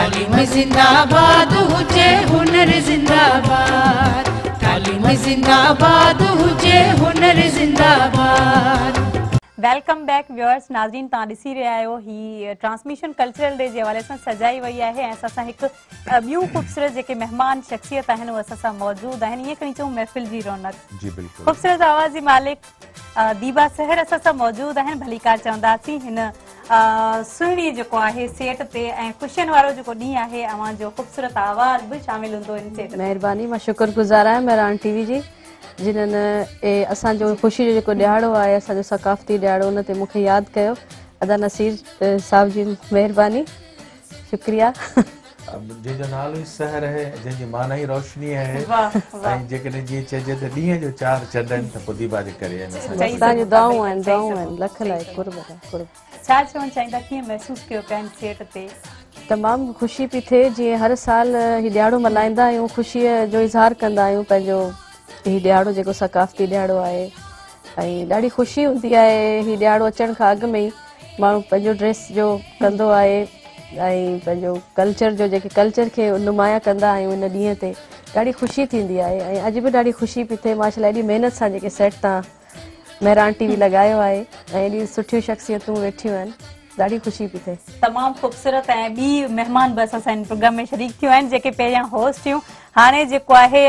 तालीम जिंदाबाद हुजे हुनर जिंदाबाद, तालीम जिंदाबाद हुजे हुनर जिंदाबाद। Welcome back viewers. नाज़रीन तव्हां ॾिसी रहिया आहियो ही ट्रांसमिशन कल्चरल डे जे हवाले सां सजाई वई आहे ऐं असां सां हिकु ॿियूं ख़ूबसूरत जेके मेहमान शख़्सियत आहिनि उहे असां सां मौजूदु आहिनि। ईअं खणी चऊं महफ़िल जी रौनक। जी बिल्कुलु। ख़ूबसूरत आवाज़ जी मालिक दीबा सहर असां सां मौजूदु आहिनि। भलीकार चवंदासीं हिन सुहिणी जेको आहे सेट ते ऐं ख़ुशियुनि वारो जेको ॾींहुं आहे अवां जो ख़ूबसूरत आवाज़ बि शामिल हूंदो हिन सेट। महिरबानी, मां शुक्रगुज़ार आहियां मेहरान टीवी जी जिन्हनि असांजो ख़ुशी जो जेको ॾियारो आहे असांजो सकाफ़ती ॾियारो उन ते मूंखे यादि कयो। अदा नसीर साहब जी महिरबानी, शुक्रिया। जंहिंजो नालो ई सहर आहे, जंहिंजी माना ई रोशनी आहे ऐं जेकॾहिं जीअं चइजे त ॾींहं जो 4 चंड आहिनि त पोइ दीबा जे करे तव्हांजूं दुआऊं आहिनि लख लाइ कुर्ब। छा चवणु चाहींदा, कीअं महसूसु कयो पिया सेट ते? तमामु ख़ुशी पई थिए। जीअं हर साल हीउ ॾियारो मल्हाईंदा आहियूं, ख़ुशीअ जो इज़हार कंदा आहियूं। पंहिंजो हीउ ॾियारो जेको सकाफ़ती ॾियारो आहे ऐं ॾाढी ख़ुशी हूंदी आहे। हीउ ॾियारो अचण खां अॻु में ई माण्हू पंहिंजो ड्रेस जो कंदो आहे ऐं पंहिंजो कल्चर जो जेके कल्चर खे नुमाया कंदा आहियूं इन ॾींहं ते। ॾाढी ख़ुशी थींदी आहे ऐं अॼु बि ॾाढी ख़ुशी पई थिए। माशाल्लाह एॾी महिनत सां जेके सेट तव्हां मेहरान टीवी लॻायो आहे ऐं एॾी सुठियूं शख़्सियतूं वेठियूं आहिनि, ॾाढी ख़ुशी पई थिए। तमामु ख़ूबसूरत ऐं ॿी महिमान बि असां सां हिन प्रोग्राम में शरीक थियूं आहिनि जेके पहिरियां होस्ट थियूं, हाणे जेको आहे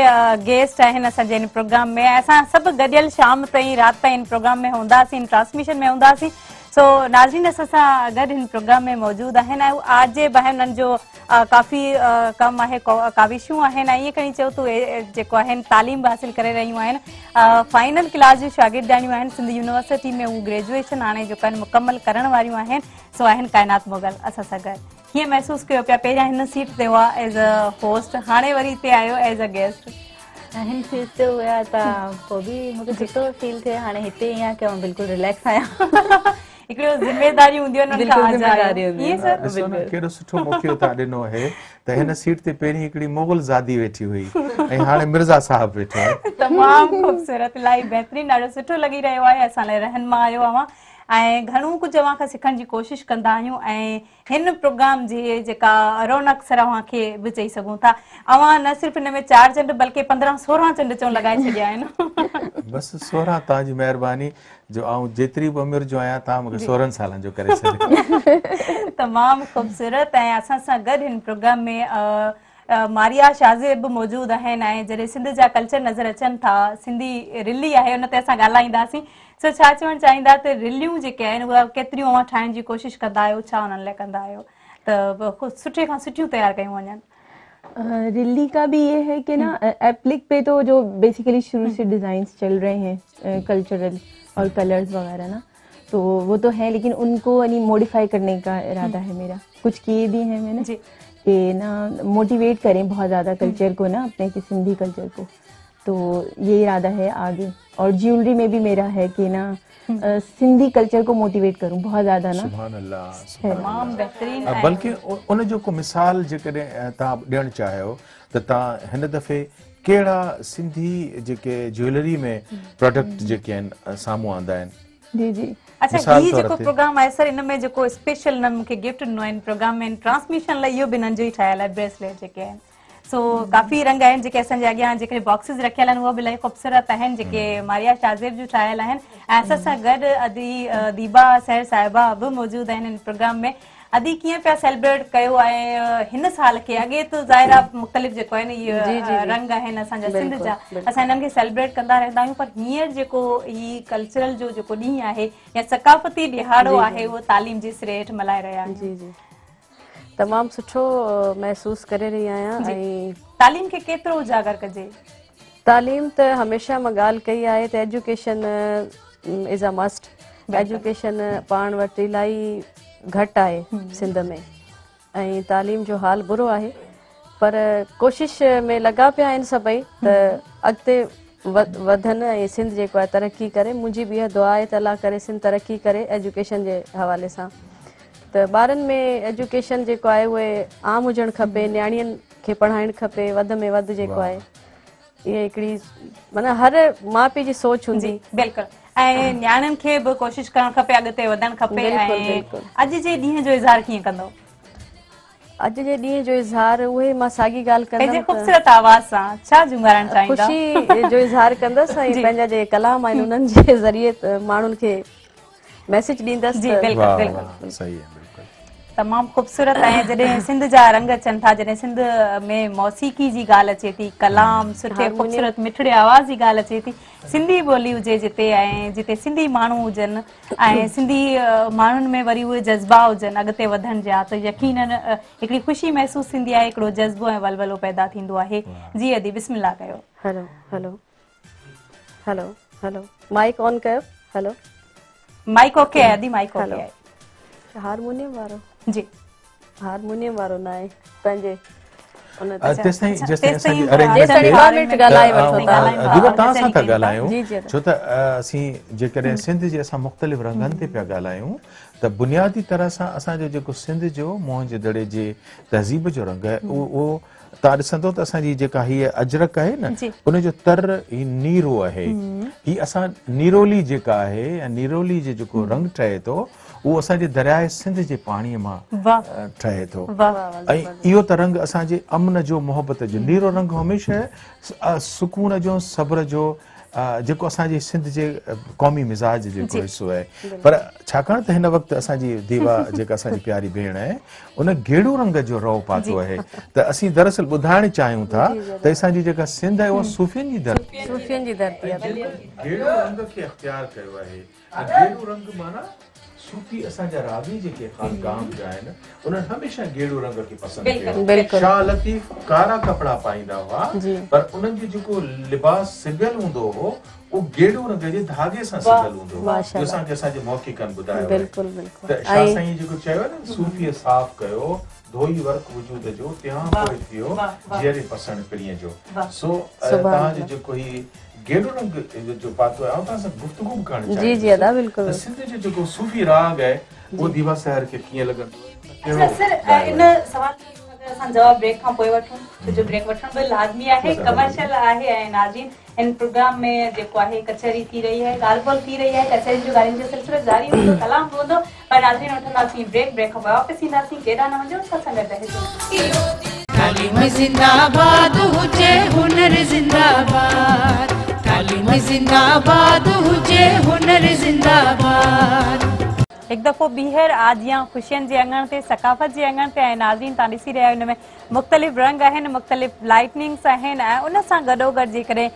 गेस्ट आहिनि असांजे हिन प्रोग्राम में। असां सभु गॾियल शाम ताईं राति ताईं हिन प्रोग्राम में हूंदासीं, हिन ट्रांसमिशन में हूंदासीं। सो नाज़रीन असां सां गॾु हिन प्रोग्राम में मौजूदु आहिनि ऐं आजे बहन उन्हनि जो काफ़ी कमु आहे, काविशूं आहिनि ऐं ईअं खणी चओ त जेको आहिनि तालीम बि हासिलु करे रहियूं आहिनि। फाइनल क्लास जूं शागिर्दाणियूं आहिनि सिंध यूनिवर्सिटी में। उहे ग्रेजुएशन हाणे जेको आहिनि मुकमल करण वारियूं आहिनि। सो आहिनि काइनात मुग़ल असां सां गॾु। कीअं महसूसु कयो पिया? पहिरियां हिन सीट ते हुआ एज़ अ होस्ट, हाणे वरी हिते आयो एज़ अ गेस्ट। हिन सीट ते हुया त पोइ बि मूंखे सुठो फील थिए। हाणे हिते ईअं की मां बिल्कुलु रिलैक्स आहियां। हिकिड़ो ज़िमेदारी हूंदी आहे, केॾो सुठो मौक़ो तव्हां ॾिनो आहे त हिन सीट ते पहिरीं हिकिड़ी मुग़ल ज़ादी वेठी हुई ऐं हाणे मिर्ज़ा साहब वेठो आहे। तमामु ख़ूबसूरत, इलाही बहितरीनु, ॾाढो सुठो लॻी रहियो आहे। असां लाइ रहनुमा आयो अवां ऐं घणो कुझु अवां खां सिखण जी कोशिशि कंदा आहियूं ऐं हिन प्रोग्राम जी जेका रौनक सर अवां खे बि चई सघूं था। अवां न सिर्फ़ु हिन में 4 चंड बल्कि 15-16 चंड चऊं लॻाए छॾिया आहिनि। बसि 16 तव्हांजी महिरबानी जो आऊं जेतिरी बि उमिरि जो आहियां तव्हां मूंखे 16 सालनि जो करे छॾियो। तमामु ख़ूबसूरत। ऐं असां सां गॾु हिन प्रोग्राम में मारिया शाज़िब बि मौजूदु आहिनि ऐं जॾहिं सिंध जा कल्चर नज़र अचनि था, सिंधी रिली आहे उन ते असां ॻाल्हाईंदासीं। सो छा चवणु चाहींदा त रिलियूं जेके आहिनि उहे केतिरियूं अवां ठाहिण जी कोशिशि कंदा आहियो, छा उन्हनि लाइ कंदा आहियो त सुठे खां सुठियूं तयारु कयूं वञनि? रिली का भी ये है कि ना एप्लिक पे तो जो बेसिकली शुरू से डिज़ाइंस चल रहे हैं कल्चरल और कलर्स वगैरह ना, तो वो तो है, लेकिन उनको यानी मॉडिफाई करने का इरादा है मेरा। कुछ किए भी हैं मैंने कि ना मोटिवेट करें बहुत ज़्यादा कल्चर को ना, अपने के सिंधी कल्चर को। तो ये इरादा है आगे। और ज्वेलरी में भी मेरा है कि ना सिंधी कल्चर को मोटिवेट करूं बहुत ज़्यादा ना। सुभान अल्लाह। तमाम बेहतरीन। बल्कि उन जो को मिसाल जेकॾहिं तव्हां ॾियणु चाहियो त तव्हां हिन दफ़े कहिड़ा सिंधी जेके ज्वेलरी में प्रोडक्ट जेके आहिनि साम्हूं आंदा आहिनि? जी जी। अच्छा, ही जेको प्रोग्राम आहे सर, इन में जेको स्पेशल न मूंखे गिफ्ट ॾिनो आहे प्रोग्राम में ट्रांसमिशन लाइ, इहो बि हिननि जो ई ठहियल आहे ब्रेसलेट जेके आहिनि। सो काफ़ी रंग आहिनि जेके असांजे अॻियां जेके बॉक्सिस रखियल आहिनि उहे बि इलाही ख़ूबसूरत आहिनि जेके मारिया शाज़िब जूं ठाहियल आहिनि। ऐं असां सां गॾु अदी दीबा सहर साहिबा बि मौजूदु आहिनि हिन प्रोग्राम में। अदी कीअं पिया सेलिब्रेट कयो आहे हिन साल खे? अॻे त ज़ाहिर आहे मुख़्तलिफ़ जेको आहे न इहे रंग आहिनि असांजा सिंध जा, असां हिननि खे सेलिब्रेट कंदा रहंदा आहियूं, पर हींअर जेको ही कल्चरल जो जेको ॾींहुं आहे या सकाफ़ती ॾिहाड़ो आहे उहो तालीम जी सिरे हेठि मल्हाए रहिया आहियूं। जी जी, तमामु सुठो महसूसु करे रही आहियां। ऐं तालीम खे केतिरो उजागर कजे? तालीम त हमेशह मां ॻाल्हि कई आहे त education is a must. Education पाण वटि इलाही घटि आहे सिंध में ऐं तालीम जो हाल बुरो आहे, पर कोशिश में लॻा पिया आहिनि सभई त अॻिते वधनि ऐं सिंध जेको आहे तरक़ी करे। मुंहिंजी बि इहा दुआ आहे त अलाह करे सिंध तरक़ी करे एजुकेशन जे हवाले सां। त ॿारनि में एजुकेशन जेको आहे उहे आम हुजणु खपे, न्याणियुनि खे पढ़ाइणु खपे वधि में वधि जेको आहे। इहा हिकिड़ी माना हर माउ पीउ जी सोच हूंदी। बिल्कुलु। ऐं न्याणियुनि खे बि कोशिशि करणु खपे, अॻिते वधणु खपे। ऐं अॼु जे ॾींहं जो इज़हार कीअं कंदो? अॼु जे ॾींहं जो इज़हार उहे मां साॻी ॻाल्हि पंहिंजे कंदमि त ख़ूबसूरत आवाज़ सां छा जुंगारण चाहींदा? ख़ुशी जो इज़हार कंदसि ऐं पंहिंजा जे कलाम आहिनि उन्हनि जे ज़रिए माण्हुनि खे मैसेज ॾींदसि जी त बिल्कुलु वाह बिल्कुलु वाह सही है बिल्कुल तमामु ख़ूबसूरत ऐं जॾहिं सिंध जा रंग अचनि था, जॾहिं सिंध में मौसीक़ी जी ॻाल्हि अचे थी, कलाम सुठे ख़ूबसूरत मिठड़े आवाज़ जी ॻाल्हि अचे थी, सिंधी ॿोली हुजे जिते ऐं जिते सिंधी माण्हू हुजनि ऐं सिंधी माण्हुनि में वरी उहे जज़्बा हुजनि अॻिते वधण जा, त यकीनन हिकिड़ी ख़ुशी महसूसु थींदी आहे, हिकिड़ो जज़्बो ऐं वलवलो पैदा थींदो आहे। जी अदी बिस्मिल्लाह कयो। Hello hello hello hello mike on कयो। हेलो माइक ओके आहे अदी, माइक ओके आहे। हारमोनियम वारो जी हारमोनियम वारो न आहे पंहिंजे उन ते तेसिताईं जेसिताईं तेसिताईं असांजी जेसिताईं अरेंजमेंट ॿ मिंट ॻाल्हाए वठो था। दीपा तव्हां सां था ॻाल्हायूं जी जी छो त असीं जेकॾहिं सिंध जे असां मुख़्तलिफ़ रंगनि ते पिया ॻाल्हायूं त बुनियादी तरह सां असांजो जेको सिंध जो मोहन दड़े जे तहज़ीब जो रंग आहे उहो तव्हां ॾिसंदो त असांजी जेका हीअ अजरक आहे न उनजो तर ही नीरो आहे। ही असां नीरोली जेका आहे या नीरोली जो जेको रंग ठहे थो उहो असांजे दरियाए सिंध जे पाणीअ मां ठहे थो ऐं इहो त रंग असांजे अमन जो मोहबत जो नीरो रंग हमेशह सुकून जो सब्र जो जेको असांजे सिंध जे क़ौमी मिज़ाज जेको हिसो आहे। पर छाकाणि त हिन वक़्तु असांजी दीवा जेका असांजी प्यारी भेण आहे उन गेड़ू रंग जो रओ पातो आहे त असीं दरअसल ॿुधाइण चाहियूं था त असांजी जेका सिंध आहे उहा सूफ़ियुनि जी धरती आहे। सूफ़ियुनि जी धरती आहे। गेड़ू रंग खे अख़्तियार कयो आहे। गेड़ू रंग माना सूफ़ी असांजा रावी जेके ख़ानकाम जा आहिनि उन्हनि हमेशह गेड़ू रंग खे पसंदि कयो। शाह लतीफ़ कारा कपिड़ा पाईंदा हुआ पर उन्हनि जो जेको लिबास सिबियल हूंदो हो वो गेड़ू रंग जे धागे सां सिबियल हूंदो हो। असांखे असांजे मौक़िक़नि ॿुधायो बिल्कुलु बिल्कुलु त शाह साईं जेको चयो आहे न सूफ़ीअ साफ़ कयो धोई वर्क वजूद जो त्यां पोइ थियो जेरे पसंदि पिणीअ जो। सो तव्हांजो जेको ही गेड़ू रंग जो पातो आहे तव्हां सां गुफ्तगू बि करणु चाहियां। जी जी अदा बिल्कुलु। सिंध जो जेको सूफ़ी राग आहे वो दीवा सहर खे कीअं लॻंदो? सर इन सवाल असां जवाब ब्रेक खां पोइ वठूं छो जो ब्रेक वठण बि लाज़मी आहे, कमर्शियल आहे ऐं नाज़रीन इन प्रोग्राम में जेको आहे कचहरी थी रही है, ॻाल्हि ॿोल थी रही है, कचहरी जो ॻाल्हियुनि जो सिलसिलो जारी हूंदो, कलाम बि हूंदो, पर नाज़रीन वठंदासीं ब्रेक खां पोइ वापसि ईंदासीं। केॾा न वञो, असां सां गॾु तालीम जिंदाबाद हुजे हुनर जिंदाबाद, तालीम जिंदाबाद हुजे हुनर जिंदाबाद। एक दफ़ो ॿीहर आजियां ख़ुशियुनि जे अंगण ते सकाफ़त जे अंगण ते ऐं नाज़रीन तव्हां ॾिसी रहिया आहियो हिन में मुख़्तलिफ़ रंग आहिनि, मुख़्तलिफ़ लाइटनिंग्स आहिनि ऐं उन सां गॾोगॾु जेकॾहिं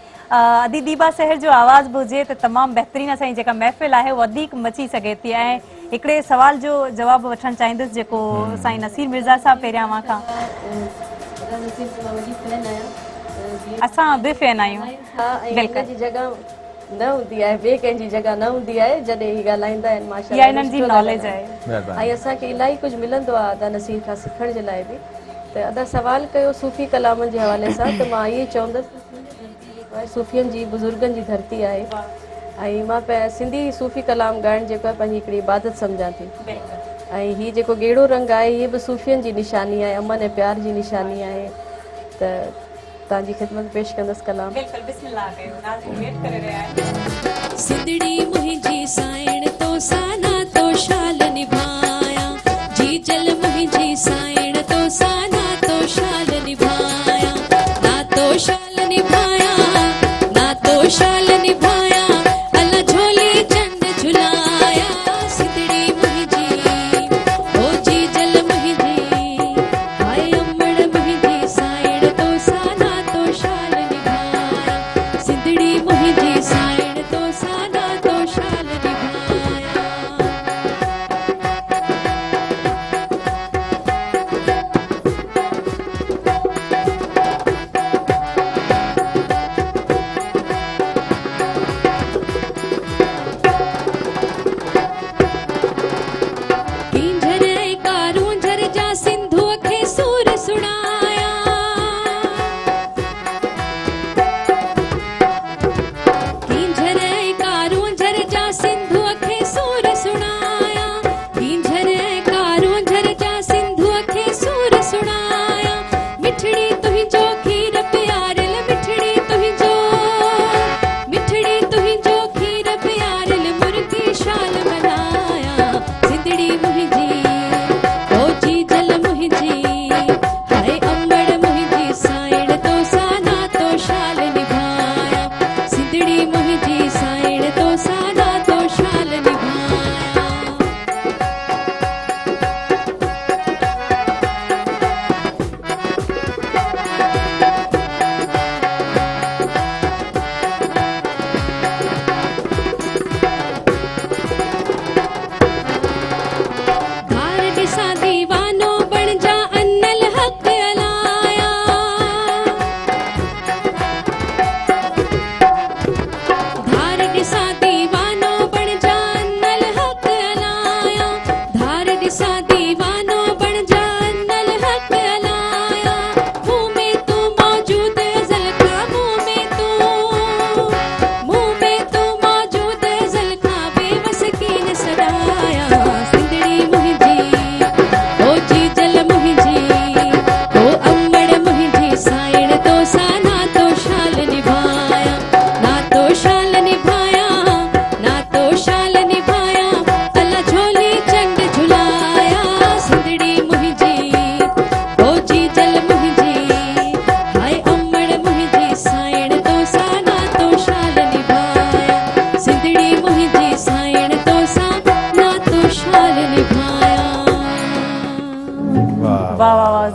अदी दीबा सहर जो आवाज़ बि हुजे त तमामु बहितरीनु असांजी जेका महफ़िल आहे वधीक मची सघे थी। ऐं हिकिड़े सवाल जो जवाबु वठणु चाहींदुसि जेको साईं नसीर मिर्ज़ा साहब पहिरियां मां खां असां बि फैन आहियूं। न हूंदी आहे ॿिए कंहिंजी जॻह न हूंदी आहे जॾहिं ही ॻाल्हाईंदा आहिनि माशाअल्लाह इन्हनि जी नॉलेज आहे ऐं असांखे इलाही कुझु मिलंदो आहे अदा नसीर खां सिखण जे लाइ बि। त अदा सवाल कयो सूफ़ी कलामनि जे हवाले सां त मां इहे चवंदसि सूफ़ियुनि जी बुज़ुर्गनि जी धरती आहे ऐं मां सिंधी सूफ़ी कलाम ॻाइणु जेको आहे पंहिंजी हिकिड़ी इबादत सम्झां थी। ऐं हीअ जेको गेड़ो रंग आहे हीअ बि सूफ़ियुनि जी निशानी आहे, अमन ऐं प्यार जी निशानी आहे। त तव्हांजी ख़िदमत पेश कंदसि कलाम। सिंधड़ी मुंहिंजी साइण तो साना तो शाल निभाया, जी जल मुंहिंजी साइण तो साना तो शाल निभाया, ना तो शाल निभाया ना तो शाल निभाया, अला झोली चंड झुलाया। सिंधड़ी मुंहिंजी ओ जी जल मुंहिंजी हाय अमड़ मुंहिंजी साइण तो साना तो शाल निभाया, सिंधड़ी मुंहिंजी साइण तो साना तो शाल निभाया।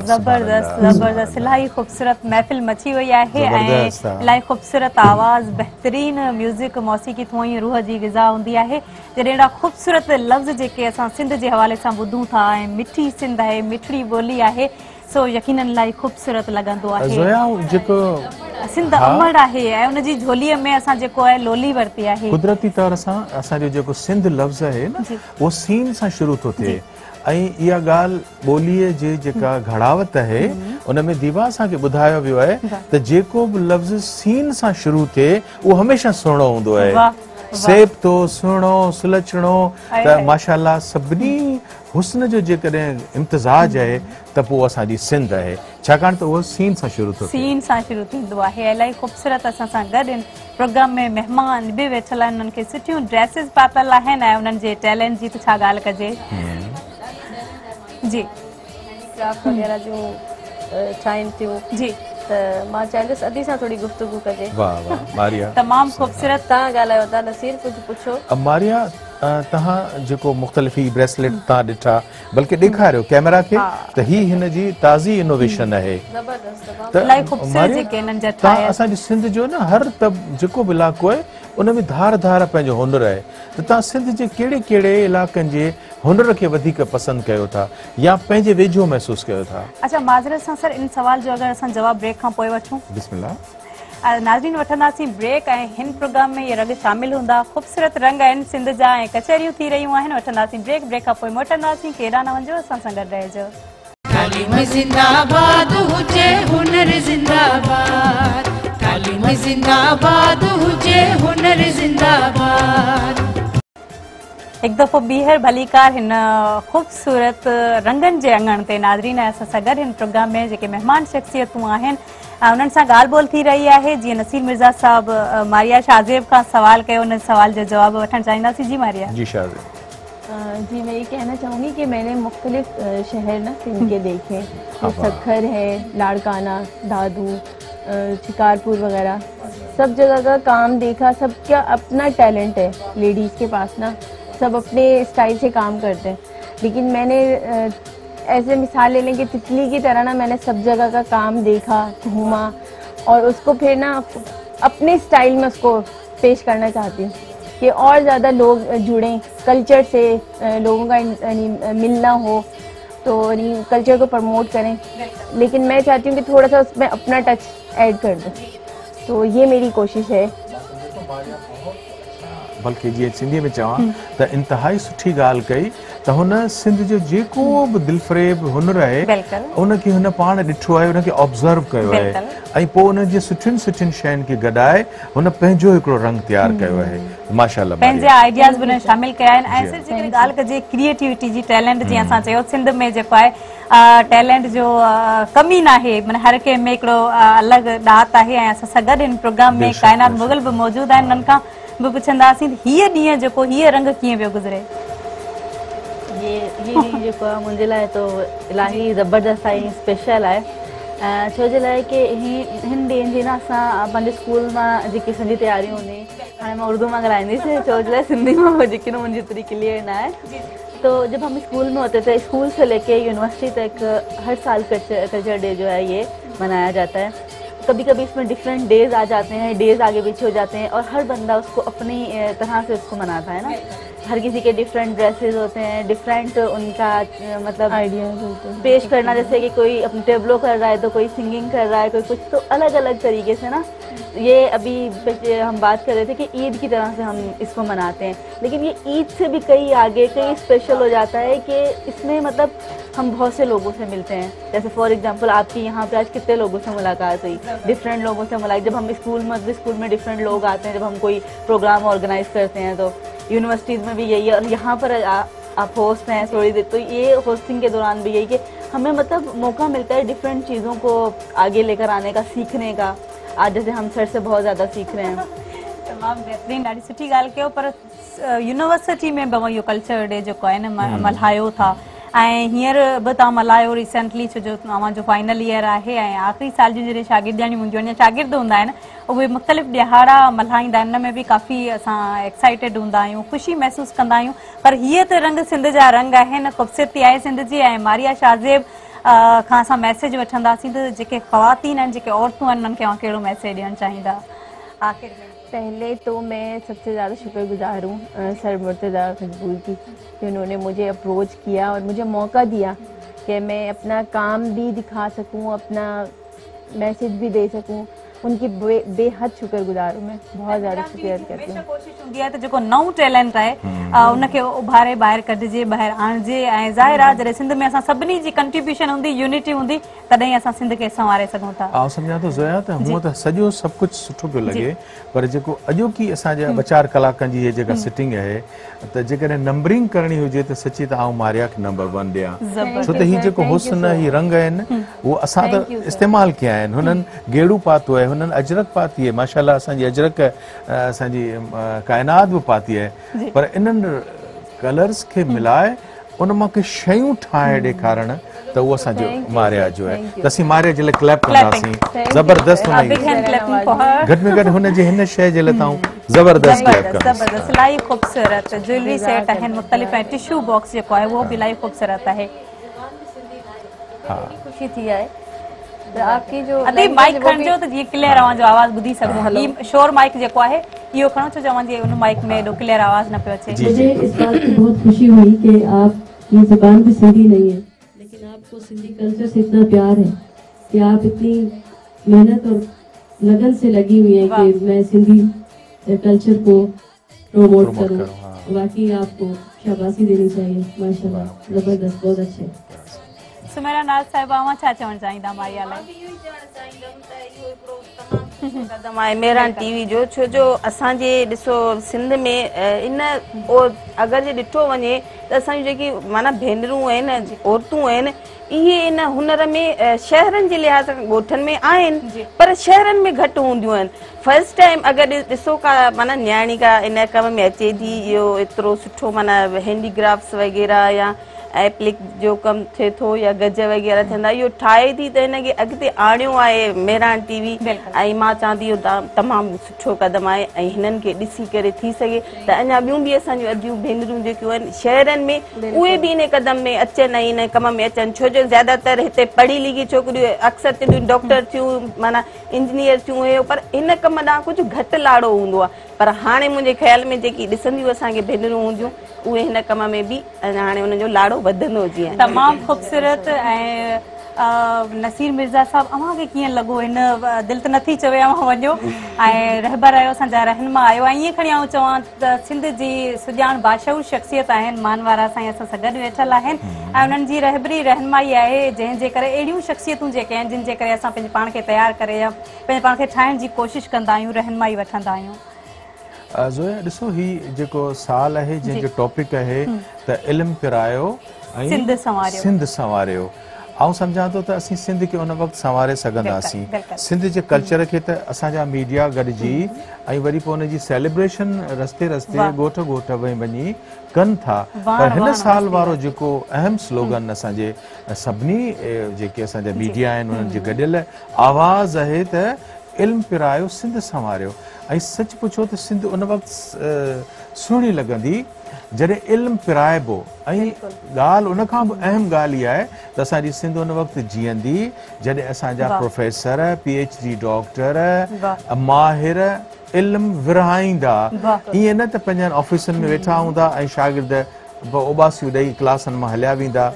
जबरदस्त जबरदस्त इलाही खूबसूरत महफ़िल मची वई आहे जबरदस्त, ऐं इलाही खूबसूरत आवाज़ बहितरीन म्यूज़िक मौसीक़ी थो ई रूह जी ग़िज़ा हूंदी आहे जॾहिं अहिड़ा खूबसूरत लफ़्ज़ जेके असां सिंध जे हवाले सां ॿुधूं था ऐं मिठी सिंध आहे मिठड़ी ॿोली आहे सो यकीनन इलाही खूबसूरत लॻंदो आहे ज़ोया जेको सिंध अमड़ आहे ऐं उनजी झोलीअ में असां जेको आहे लोली वरिती आहे कुदरती तौर सां असांजो जेको सिंध लफ़्ज़ आहे न उहो सीन सां शुरू थो थिए ऐं इहा ॻाल्हि ॿोलीअ जे जेका घड़ावत आहे उन में दीवा असांखे ॿुधायो वियो आहे त जेको बि लफ़्ज़ सीन सां शुरू थिए उहो हमेशह सुहिणो हूंदो आहे सेब तो सुहिणो सुलचणो त माशाअल्लाह सभिनी हुस्न जो जेकॾहिं इम्तिज़ाज आहे त पोइ असांजी सिंध आहे छाकाणि त उहो सीन सां शुरू थो थिए सीन सां शुरू थींदो आहे इलाही खूबसूरत असां सां गॾु आहिनि प्रोग्राम में महिमान बि वेठल आहिनि उन्हनि खे सुठियूं ड्रेसिस पातल आहिनि ऐं उन्हनि जे टैलेंट जी त छा ॻाल्हि कजे जी क्राफ्ट वग़ैरह जूं ठाहिनि थियूं जी त मां चाहींदसि अदी सां थोरी गुफ़्तगू कजे वाह वाह मारिया तमामु खूबसूरत तव्हां ॻाल्हायो था नसीर कुझु पुछो मारिया तव्हां जेको मुख़्तलिफ़ ही ब्रेसलेट तव्हां ॾिठा बल्कि ॾेखारियो कैमरा खे त ही हिन जी ताज़ी इनोवेशन आहे ज़बरदस्त इलाही खूबसूरत जेके हिननि जा तव्हां ठाहिया असांजी सिंध जो न हर जेको बि इलाइक़ो आहे उन में धार धार पंहिंजो हुनर आहे त तव्हां सिंध जे कहिड़े कहिड़े इलाइक़नि जे हुनर खे वधीक पसंदि कयो था या पंहिंजे वेझो महसूसु कयो था अच्छा माज़रत सां सर इन सवाल जो अगरि असां जवाबु ब्रेक खां पोइ वठूं बिस्मिल्लाह नाज़रीन वठंदासीं ब्रेक ऐं हिन प्रोग्राम में इहे रंग शामिल हूंदा खूबसूरत रंग आहिनि सिंध जा ऐं कचहरियूं थी रहियूं आहिनि वठंदासीं ब्रेक खां पोइ मोटंदासीं केॾा न वञो असां सां गॾु रहिजो तालीम जिंदाबाद हुजे हुनर जिंदाबाद तालीम जिंदाबाद हुजे हुनर जिंदाबाद हिकु दफ़ो ॿीहर भलीकार हिन खूबसूरत रंगनि जे अंगण ते नाज़रीन असां सां गॾु हिन प्रोग्राम में जेके महिमान शख़्सियतूं आहिनि उन्हनि सां ॻाल्हि ॿोल थी रही आहे जीअं नसीर मिर्ज़ा साहब मारिया शाहज़ेब खां सवाल कयो उन सवाल जो जवाब वठणु चाहींदासीं जी मारिया जी शाहज़ेब जी मैं ये कहना चाहूँगी कि मैंने मुख्तलिफ शहर ना सिंध के देखे सखर है लाड़काना दादू शिकारपुर वगैरह सब जगह का काम देखा सबका अपना टैलेंट है लेडीज़ के पास ना सब अपने स्टाइल से काम करते हैं लेकिन मैंने ऐसे मिसाल ले लें कि तितली की तरह ना मैंने सब जगह का काम देखा घूमा और उसको फिर ना अपने स्टाइल में उसको पेश करना चाहती हूँ कि और ज़्यादा लोग जुड़ें कल्चर से लोगों का मिलना हो तो कल्चर को प्रमोट करें लेकिन मैं चाहती हूँ कि थोड़ा सा उसमें अपना टच ऐड कर दूँ तो ये मेरी कोशिश है बल्कि जीअं सिंधीअ में चवां त इंतिहाई सुठी ॻाल्हि कई त हुन सिंध जो जेको बि दिलफ़रेब हुनर आहे उनखे हुन पाण ॾिठो आहे उनखे ऑब्ज़र्व कयो आहे ऐं पोइ उन जे सुठियुनि सुठियुनि शयुनि खे गॾाए हुन पंहिंजो हिकिड़ो रंग तयारु कयो आहे माशाअल्लाह पंहिंजे आइडियाज़ बि शामिल कया आहिनि ऐं सिर्फ़ु जेकॾहिं ॻाल्हि कजे क्रिएटिविटी जी टैलेंट जीअं असां चयो सिंध में जेको आहे टैलेंट जो कमी न आहे माना हर कंहिं में हिकिड़ो अलॻि ॾात आहे ऐं असां सां गॾु हिन प्रोग्राम में काइनात मुग़ल बि मौजूदु आहिनि उन्हनि खां बि पुछंदासीं हीअ ॾींहुं जेको हीअ रंग कीअं पियो गुज़रे ये ॾींहुं जेको आहे मुंहिंजे लाइ तो इलाही ज़बरदस्त ऐं स्पेशल आहे छो जे लाइ की हिन ॾींहं जी न असां पंहिंजे स्कूल मां जेकी सॼी तयारियूं हूंदी हाणे मां उर्दू मां ॻाल्हाईंदीसि छो जे लाइ सिंधी में जेकी न मुंहिंजी एतिरी क्लियर न आहे तो जब हम स्कूल में होते थे स्कूल से लेके यूनिवर्सिटी तक हर साल कल्चर डे जो है ये मनाया जाता है कभी कभी इसमें डिफरेंट डेज आ जाते हैं डेज आगे पीछे हो जाते हैं और हर बंदा उसको अपनी तरह से उसको मनाता है ना हर किसी के डिफरेंट ड्रेसेस होते हैं डिफरेंट उनका मतलब आइडियाज होते हैं पेश करना जैसे कि कोई अपने टेबलो कर रहा है तो कोई सिंगिंग कर रहा है कोई कुछ तो अलग अलग तरीके से ना ये अभी हम बात कर रहे थे कि ईद की तरह से हम इसको मनाते हैं लेकिन ये ईद से भी कई आगे कई स्पेशल हो जाता है कि इसमें मतलब हम बहुत से लोगों से मिलते हैं जैसे फॉर एग्जांपल आपकी यहाँ पे आज कितने लोगों से मुलाकात हुई डिफरेंट लोगों से मुलाकात जब हम स्कूल में डिफरेंट लोग आते हैं जब हम कोई प्रोग्राम ऑर्गेनाइज करते हैं तो यूनिवर्सिटीज़ में भी यही है और यहाँ पर आप होस्ट हैं थोड़ी देर तो ये होस्टिंग के दौरान भी यही कि हमें मतलब मौका मिलता है डिफरेंट चीज़ों को आगे लेकर आने का सीखने का आज जैसे हम सर से बहुत ज़्यादा सीख रहे हैं तमामु बहितरीन ॾाढी सुठी ॻाल्हि कयो पर यूनिवर्सिटी में बि इहो कल्चर डे जेको आहे न मल्हायो था ऐं हींअर बि तव्हां मल्हायो रिसेंटली छो जो तव्हांजो फाइनल ईयर आहे ऐं आख़िरी साल जूं जॾहिं शागिर्दियाणियूं मुंहिंजूं अञा शागिर्द हूंदा आहिनि उहे मुख़्तलिफ़ ॾिहाड़ा मल्हाईंदा आहिनि उन में बि काफ़ी असां एक्साइटेड हूंदा आहियूं ख़ुशी महसूसु कंदा आहियूं पर हीअ त रंग सिंध जा रंग आहिनि ख़ूबसूरती आहे सिंध जी ऐं मारिया शाहज़ेब खां असां मैसेज वठंदासीं त जेके ख़वातीन आहिनि, जेके औरतूं आहिनि, उन्हनि खे तव्हां कहिड़ो मैसेज ॾियणु चाहींदा आख़िर में? पहले तो मैं सबसे ज़्यादा शुक्रगुजार हूँ सर मुर्तज़ा खजबूर की कि उन्होंने मुझे अप्रोच किया और मुझे मौका दिया कि मैं अपना काम भी दिखा सकूँ, अपना मैसेज भी दे सकूँ। उनकी बेहद शुक्रगुजार हूँ मैं, बहुत ज़्यादा शुक्रिया करती हूँ। कोशिश हूंदी आहे त जेको नओं टैलेंट आहे उनखे उभारे ॿाहिरि कढिजे, ॿाहिरि आणिजे। ऐं ज़ाहिर आहे जॾहिं सिंध में असां सभिनी जी कंट्रीब्यूशन हूंदी, यूनिटी हूंदी, तॾहिं असां सिंध खे संवारे सघूं था। आउं सम्झां थो ज़ोया त हूअं त सॼो सभु कुझु सुठो पियो लॻे, पर जेको अॼोकी असांजा 2-4 कलाकनि जी इहा जेका सिटिंग आहे, त जेकॾहिं नंबरिंग करणी हुजे त सची त आउं मारिया खे नंबर 1 ॾियां, छो त हीअ जेको हुस्न ही रंग आहिनि उहो असां त इस्तेमालु कया आहिनि। हुननि गेड़ू पातो आहे, हुननि अजरक पाती आहे, माशाल्लाह असांजी अजरक असांजी काइनात बि पाती आहे, पर इन्हनि कलर्स खे मिलाए उन मां के शयूं ठाहे ॾेखारण त उहो असांजो मारिया जो आहे। त असीं मारिया जे लाइ क्लैप कंदासीं, ज़बरदस्त घटि में घटि हुन जे हिन शइ जे लाइ तव्हां ज़बरदस्त क्लैप कंदासीं। ज़बरदस्त, इलाही ख़ूबसूरत ज्वेलरी सेट आहिनि मुख़्तलिफ़, ऐं टिश्यू बॉक्स जेको आहे उहो बि इलाही ख़ूबसूरत आहे। हा, खुशी थी आहे त आपकी जो अदे माइक खणजो त जीअं क्लियर आवाज़ जो आवाज़ ॿुधी सघूं। ही शोर माइक जेको आहे इहो खणो, छो चवां जी उन माइक में एॾो क्लियर आवाज़ न पियो अचे। मुझे इस बात की बहुत खुशी हुई कि आपकी ज़ुबान भी सिंधी नहीं है, लेकिन आपको सिंधी कल्चर से इतना प्यार है कि आप इतनी मेहनत और लगन से लगी हुई है कि मैं सिंधी कल्चर को प्रमोट करूं। बाकी आपको शाबाशी देनी चाहिए, माशाल्लाह, जबरदस्त, बहुत अच्छे। सुमेरा नाज़ साहिबा, मां छा चवणु चाहींदा मारिया लाइ? कदम आहे मेहरान टीवी जो, छो जो असांजे ॾिसो सिंध में इन अगरि जे ॾिठो वञे त असांजी जेकी माना भेनरूं आहिनि, औरतूं आहिनि, इहे इन हुनर में शहरनि जे लिहाज़ सां ॻोठनि में आहिनि, पर शहरनि में घटि हूंदियूं आहिनि। फर्स्ट टाइम अगरि ॾिसो का माना न्याणी का इन कम में अचे थी, इहो एतिरो सुठो माना हैंडीक्राफ्ट्स वग़ैरह या एप्लिक जो कमु थिए थो या गज वग़ैरह थियंदा, इहो ठाहे थी त हिनखे अॻिते आणियो आहे मेहरान टीवी। ऐं मां चवां थी इहो तमामु सुठो क़दम आहे, ऐं हिननि खे ॾिसी करे थी सघे त अञा ॿियूं बि असांजूं अॼूं भेनरूं जेकियूं आहिनि शहरनि में, उहे बि इन कदम में अचनि ऐं इन कम में अचनि। छो जो ज़्यादातर हिते पढ़ी लिखी छोकिरियूं अक्सर थियूं डॉक्टर थियूं, माना इंजीनियर थियूं, हुयो, पर इन कम ॾांहुं कुझु घटि लाड़ो हूंदो आहे। पर हाणे मुंहिंजे ख़्याल में जेकी ॾिसंदियूं असांखे भेनरूं हूंदियूं, उहे हिन कम में बि हाणे हुनजो लाड़ो वधंदो जीअं। तमामु ख़ूबसूरत। ऐं नसीर मिर्ज़ा साहब, अव्हांखे कीअं लॻो? हिन दिलि त नथी चवे अव्हां वञो, ऐं रहबर आहियो, असांजा रहनुमा आहियो, ऐं ईअं खणी आऊं चवां त सिंध जी सुॼाण बाशहूर शख़्सियत आहिनि, मानवारा साईं असां सां गॾु वेठल आहिनि, ऐं उन्हनि जी रहबरी रहनुमाई आहे, जंहिंजे करे अहिड़ियूं शख़्सियतूं जेके आहिनि जिन जे करे असां पंहिंजे पाण खे तयारु करे या पंहिंजे पाण खे ठाहिण जी कोशिशि कंदा आहियूं, रहनुमाई वठंदा आहियूं। ज़ोया ॾिसो, ही जेको साल आहे जंहिंजो टॉपिक आहे त इल्मु पिरायो ऐं सिंध संवारियो। आउं सम्झां थो त असीं सिंध खे उन वक़्तु संवारे सघंदासीं। सिंध जे कल्चर खे त असांजा मीडिया गॾिजी ऐं वरी पोइ हुनजी सेलिब्रेशन रस्ते रस्ते ॻोठ ॻोठ वञी कनि था। पर हिन साल वारो जेको अहम स्लोगन असांजे सभिनी जेके असांजा मीडिया आहिनि उन्हनि जी गॾियल आवाज़ आहे त इल्मु पिरायो सिंध संवारियो। ऐं सच पुछो त सिंध उन वक़्तु सुहिणी लॻंदी जॾहिं इल्मु पिराइबो। ऐं ॻाल्हि उन खां बि अहम ॻाल्हि इहा आहे त असांजी सिंध उन वक़्तु जीअंदी जॾहिं असांजा प्रोफेसर, PhD डॉक्टर, माहिर इल्मु विरहाईंदा। ईअं न त पंहिंजनि ऑफिसनि में वेठा हूंदा ऐं शागिर्द उबासियूं ॾेई क्लासनि मां हलिया वेंदा।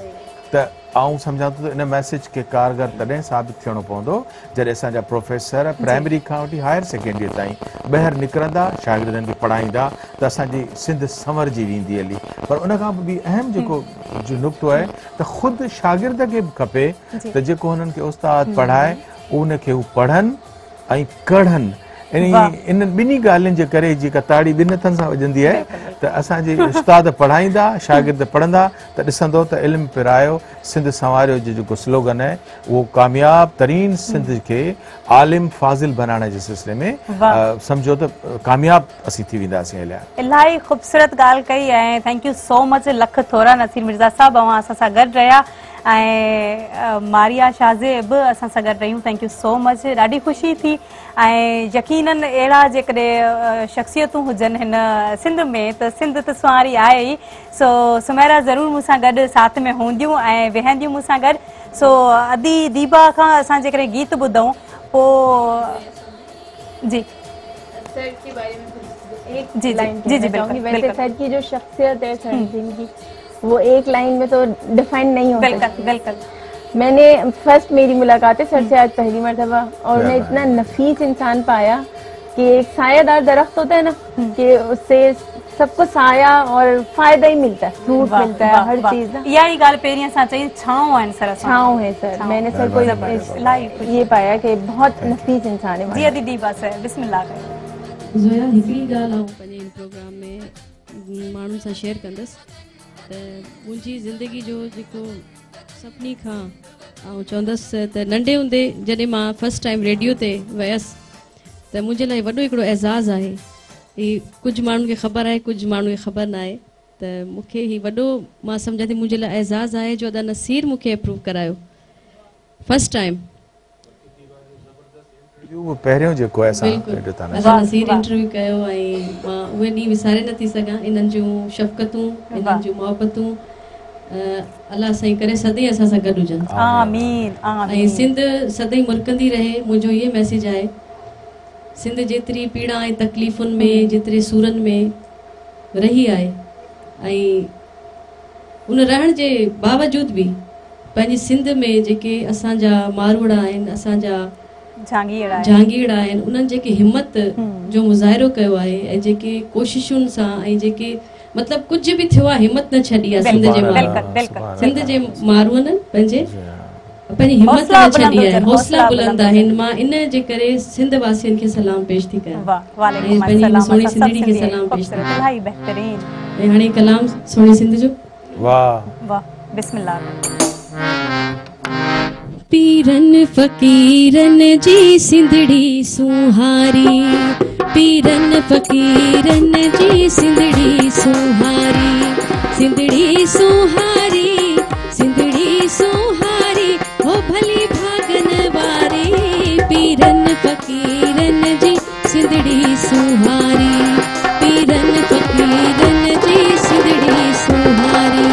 त आउं सम्झां थो त इन मैसेज खे कारगर तॾहिं साबित थियणो पवंदो जॾहिं असांजा प्रोफेसर प्राइमरी खां वठी हायर सेकेंडरी ताईं ॿाहिरि निकिरंदा, शागिर्दनि खे पढ़ाईंदा, त असांजी सिंध संवरजी वेंदी हली। पर उन खां बि अहम जेको नुक़्तो आहे त ख़ुदि शागिर्द खे बि खपे त जेको हुननि खे उस्ताद पढ़ाए उनखे हू पढ़नि ऐं कढ़नि। इन ॿिन्ही ॻाल्हियुनि जे करे जेका ताड़ी ॿिनि हथनि सां वॼंदी आहे त असांजे उस्ताद पढ़ाईंदा, शागिर्द पढ़ंदा, त ॾिसंदो त इल्मु पिरायो सिंध संवारियो जो जेको स्लोगन आहे उहो कामयाब तरीन सिंध खे आलिम फाज़िल बनाइण जे सिलसिले में सम्झो त कामयाब असीं थी वेंदासीं। हलिया इलाही ख़ूबसूरत ॻाल्हि कई ऐं थैंक यू सो मच, लख थोरा नसीर मिर्ज़ा साहब, अवां असां सां गॾु रहिया, ऐं मारिया शाज़े बि असां सां गॾु रहियूं। थैंक यू सो मच, ॾाढी ख़ुशी थी। ऐं यकीनन अहिड़ा जेकॾहिं शख़्सियतूं हुजनि हिन सिंध में त सिंध त सुवारी आहे ई। सो सुमेरा ज़रूरु मूंसां गॾु साथ में हूंदियूं ऐं वेहंदियूं मूंसां गॾु। सो अदी दीबा खां असां जेकॾहिं गीत ॿुधूं पोइ जी सर के बारे में एक जी लाइन जी जी चाहूंगी। बिल्कुल वैसे बिल्कुल सर की जो शख्सियत है सर सिंह की, वो एक लाइन में तो डिफाइन नहीं हो बिल्कुल सकती। बिल्कुल मैंने फर्स्ट मेरी मुलाकात है सर से आज पहली मर्तबा, और मैं क्या इतना नफीस इंसान पाया कि एक सायादार दरख्त होता है ना, कि उससे सबको साया और फायदा ही मिलता है, फ्रूट मिलता है, हर चीज ना। इहा ई ॻाल्हि पहिरीं असां चई छांव आहिनि सर असां छाँव है सर। मैंने सर को इलाही ख़ुशी। ये पाया कि बहुत नफीस इंसान है। जी अदी दीबा सर बिस्मिल्लाह कयो। ज़ोया हिकिड़ी ॻाल्हि आऊं पंहिंजे इन प्रोग्राम में माण्हुनि सां शेयर कंदसि त मुंहिंजी ज़िंदगी जो जेको सभिनी खां आऊं चवंदसि त नंढे हूंदे जॾहिं मां फस्ट टाइम रेडियो ते वियसि त मुंहिंजे लाइ वॾो हिकिड़ो एज़ाज़ आहे। ही कुझु माण्हुनि खे ख़बर आहे, कुझु माण्हुनि खे ख़बर न आहे, त मूंखे ही वॾो मां सम्झां थी मुंहिंजे लाइ एज़ाज़ आहे जो अदा नसीर मूंखे अप्रूव करायो फस्ट टाइम। उहो पहिरियों जेको आहे असां बिल्कुलु रेडियो तां असां नसीर इंटरव्यू कयो ऐं मां उहे ॾींहुं विसारे नथी सघां। इन्हनि जूं शफ़क़तूं, इन्हनि जूं मोहबतूं अलाह साईं करे सदैं असां सां गॾु हुजनि। आमीन ऐं आमीन। सिंध सदैं मुरकंदी रहे, मुंहिंजो इहे मैसेज आहे। सिंध जेतिरी पीड़ा ऐं तकलीफ़ुनि में, जेतिरे सूरनि में रही आहे, ऐं उन रहण जे बावजूद बि पंहिंजी सिंध में जेके असांजा मारवड़ा आहिनि, असांजा जहांगीर आहिनि, उन्हनि जेके हिम्मत जो मुज़ाहिरो कयो आहे ऐं जेके कोशिशुनि सां ऐं जेके मतिलबु कुझु बि थियो आहे हिम्मत न छॾी आहे सिंध जे माण्हुनि पंहिंजी हिम्मत न छॾी आहे, हौसला बुलंद आहिनि। मां इन जे करे सिंध वासियुनि खे सलाम पेश थी कयां, पंहिंजी सोणी सिंधड़ी खे सलाम पेश थी कयां। ऐं हाणे कलाम सोणी सिंध जो। वाह वाह बिस्मिल्लाह। पीरन फ़कीरन जी सिंधड़ी सुहारी, पीरन फ़कीरन जी सिंधड़ी सुहारी, सिंधड़ी सुहारी, सिंधड़ी सुहारी, हो भली भागन वारी। पीरन फ़कीरन जी सिंधड़ी सुहारी, पीरन फ़कीरन जी सिंधड़ी सुहारी।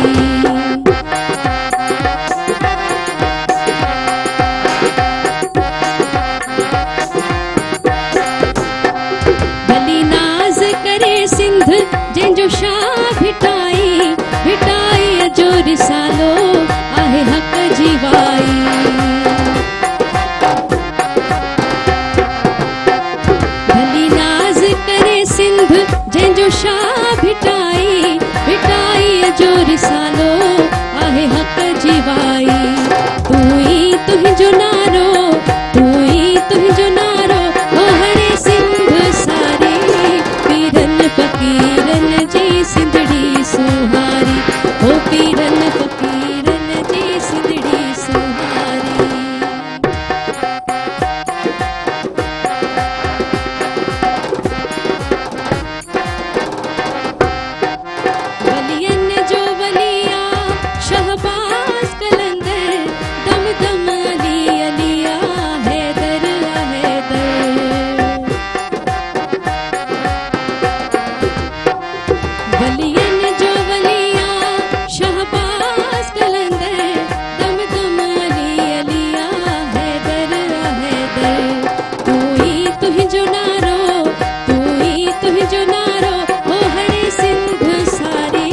सिंध जंहिंजो शाह भिटाई, भिटाई जो रिसालो आहे हक़ जी वाई। भली नाज़ करे सिंध जंहिंजो शाह भिटाई, भिटाई जो रिसालो आहे हक़ जी वाई। तू ई तुंहिंजो नारो, तू ई तुंहिंजो नारो, ओ हणे सिंध सारी। पीरन फ़कीरन जी सिंधड़ी सुहारी, ओ पीरन फ़कीरन जी सिंधड़ी सुहारी। वलियन जो वलिया शहबाज कलंदर, दम दम अली अलिया हैदर हैदर। वलियन जो वलिया शहबाज कलंदर, दम दम अली अलिया हैदर हैदर। तू ही तुंहिंजो नारो, तू ही तुंहिंजो नारो, हो हणे सिंध सारी।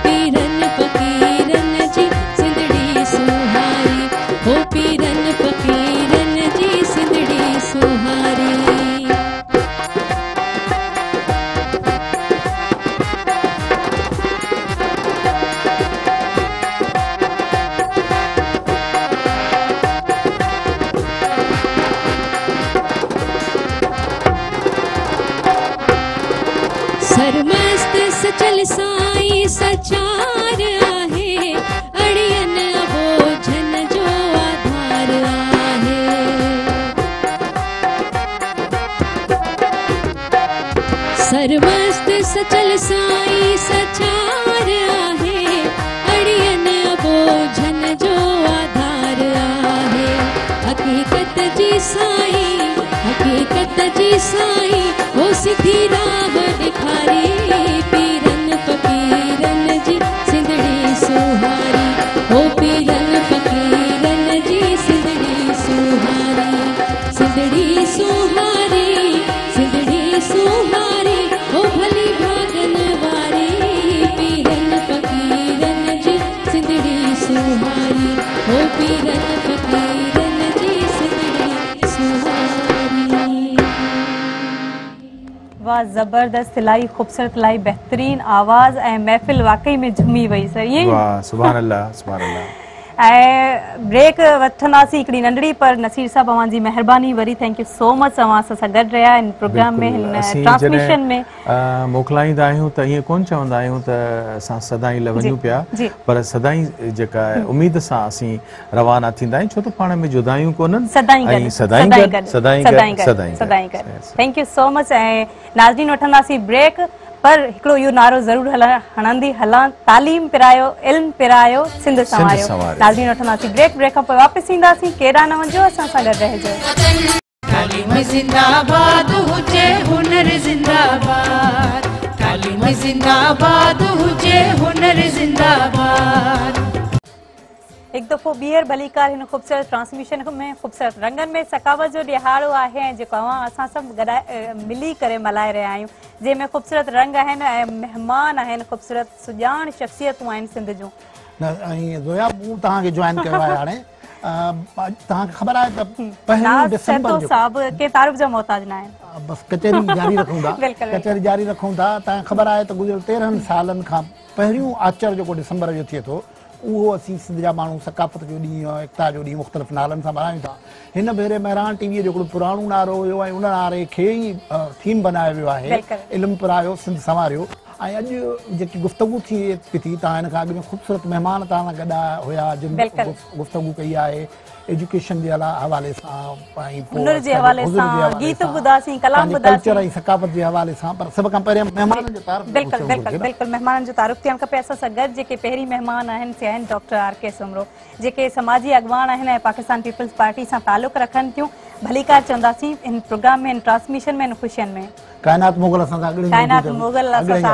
पीरन फ़कीरन जी सिंधड़ी सुहारी, हो पीरन फ़कीरन जी सिंधड़ी सुहारी। सरमस्त सचल साईं सचार आहे, अड़ियन बोझन जो आधार आहे। सरमस्त सचल साईं सचार आहे, अड़ियन बोझन जो आधार आहे। हकीकत जी साईं, हकीकत जी साईं, हो सिधी राह ॾेखारी। पीरन फ़कीरन जी सिंधड़ी सुहारी, हो पीरन फ़कीरन वाह ज़बरदस्त, इलाही ख़ूबसूरत, इलाही बेहतरीन आवाज़ ऐं महफ़िल वाकई में झुमी वई सर। ईअं वाह सुभान अल्लाह सुभान अल्लाह। ऐं ब्रेक वठंदासीं हिकिड़ी नंढड़ी, पर नसीर साहब अवां जी महिरबानी वरी, थैंक यू सो मच अवां सां गॾु रहिया हिन प्रोग्राम में, हिन ट्रांसमिशन में मोकिलाईंदा आहियूं त ईअं कोन चवंदा आहियूं त असां सदाई वञूं पिया, पर सदाई जेका उमेद सां असीं रवाना थींदा आहियूं, छो त पाण में जुदायूं कोन्हनि, सदाई गॾु। Thank you so much. ऐं नाज़रीन वठंदासीं ब्रेक, पर हिकिड़ो इहो नारो ज़रूर हणंदी हलां, तालीम पिरायो, इल्म पिरायो, सिंध संवारियो। नाज़रीन वठंदासीं ब्रेक, ब्रेक खां पोइ वापसि ईंदासीं, केॾा न वञो, असां सां गॾु रहिजो। तालीम जिंदाबाद हुजे, हुनर जिंदाबाद, तालीम जिंदाबाद हुजे, हुनर जिंदाबाद। एक दफ़ो ॿीहर भलीकार हिन ख़ूबसूरत ट्रांसमिशन में, ख़ूबसूरत रंगनि में सकावत जो ॾिहाड़ो आहे, ऐं जेको असां सभु गॾाए मिली करे मल्हाए रहिया आहियूं, जंहिंमें ख़ूबसूरत रंग आहिनि ऐं महिमान आहिनि, ख़ूबसूरत सुजाण शख़्सियतूं आहिनि सिंध जूं। ऐं ज़ोया मूं तव्हांखे जॉइन कयो आहे हाणे, तव्हांखे ख़बर आहे त 1 डिसंबर जो साहब के तारुफ जो मोहताज न आहिनि, बस कचहरी जारी रखूं था, कचहरी जारी रखूं था। तव्हांखे ख़बर आहे त गुज़िरियल 13 सालनि खां पहिरियों आचर जेको डिसंबर जो थिए थो, उहो असीं सिंध जा माण्हू सकाफ़त जो ॾींहुं, एकता जो ॾींहुं मुख़्तलिफ़ नालनि सां मल्हायूं था। हिन भेरे महिरान टीवीअ जो हिकिड़ो पुराणो नारो हुयो, ऐं उन नारे खे ई थीम बनायो वियो आहे, इल्मु पिरायो, सिंध संवारियो। ऐं अॼु जेकी गुफ़्तगू थिए थी, तव्हां हिन खां अॻु में ख़ूबसूरत महिमान तव्हां सां गॾु हुया, जिन गुफ़्तगू कई आहे एजुकेशन जे हवाले सां, हुनर जे हवाले सां, गीत ॿुधासीं, कलाम ॿुधासीं, कल्चर ऐं सकाफ़त जे हवाले सां, पर सभ खां पहिरियों महिमाननि जो तारुफ़। बिल्कुलु महिमाननि जो तारुफ़ थियणु खपे। असां सां गॾु जेके पहिरीं महिमान आहिनि से आहिनि डॉक्टर R.K. सुमरो, जेके समाजी अॻवान आहिनि ऐं पाकिस्तान पीपल्स पार्टी सां तालुक़ रखनि थियूं। भलीकार चवंदासीं हिन प्रोग्राम में, हिन ट्रांसमिशन में, हिन ख़ुशियुनि में। कायनात मुग़ल असां सां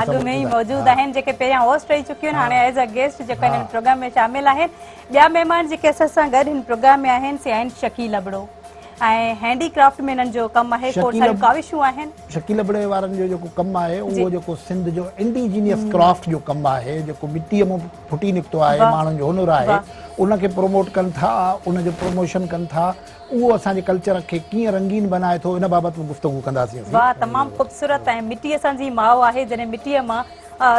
अॻु में ई मौजूदु आहिनि, जेके पहिरियां होस्ट रही चुकियूं आहिनि, हाणे एज़ अ गेस्ट जेको हिन प्रोग्राम में शामिल आहिनि। ॿिया महिमान जेके असां सां गॾु हिन प्रोग्राम में आहिनि से आहिनि शकील अबड़ो, ऐं हैंडीक्राफ्ट में हिननि जो कमु आहे, काविशूं आहिनि। शकील अबड़े वारनि जो जेको कमु आहे, उहो जेको सिंध जो इंडिजीनियस क्राफ्ट जो कमु आहे, जेको मिटीअ मां फुटी निकितो आहे, माण्हुनि जो हुनुर आहे, उनखे प्रोमोट कनि था, उनजो प्रमोशन कनि था। उहो असांजे कल्चर खे कीअं रंगीन बनाए थो, इन बाबति गुफ़्तगू कंदासीं। वाह, तमामु ख़ूबसूरत। ऐं मिटी असांजी माउ आहे, जॾहिं मिटीअ मां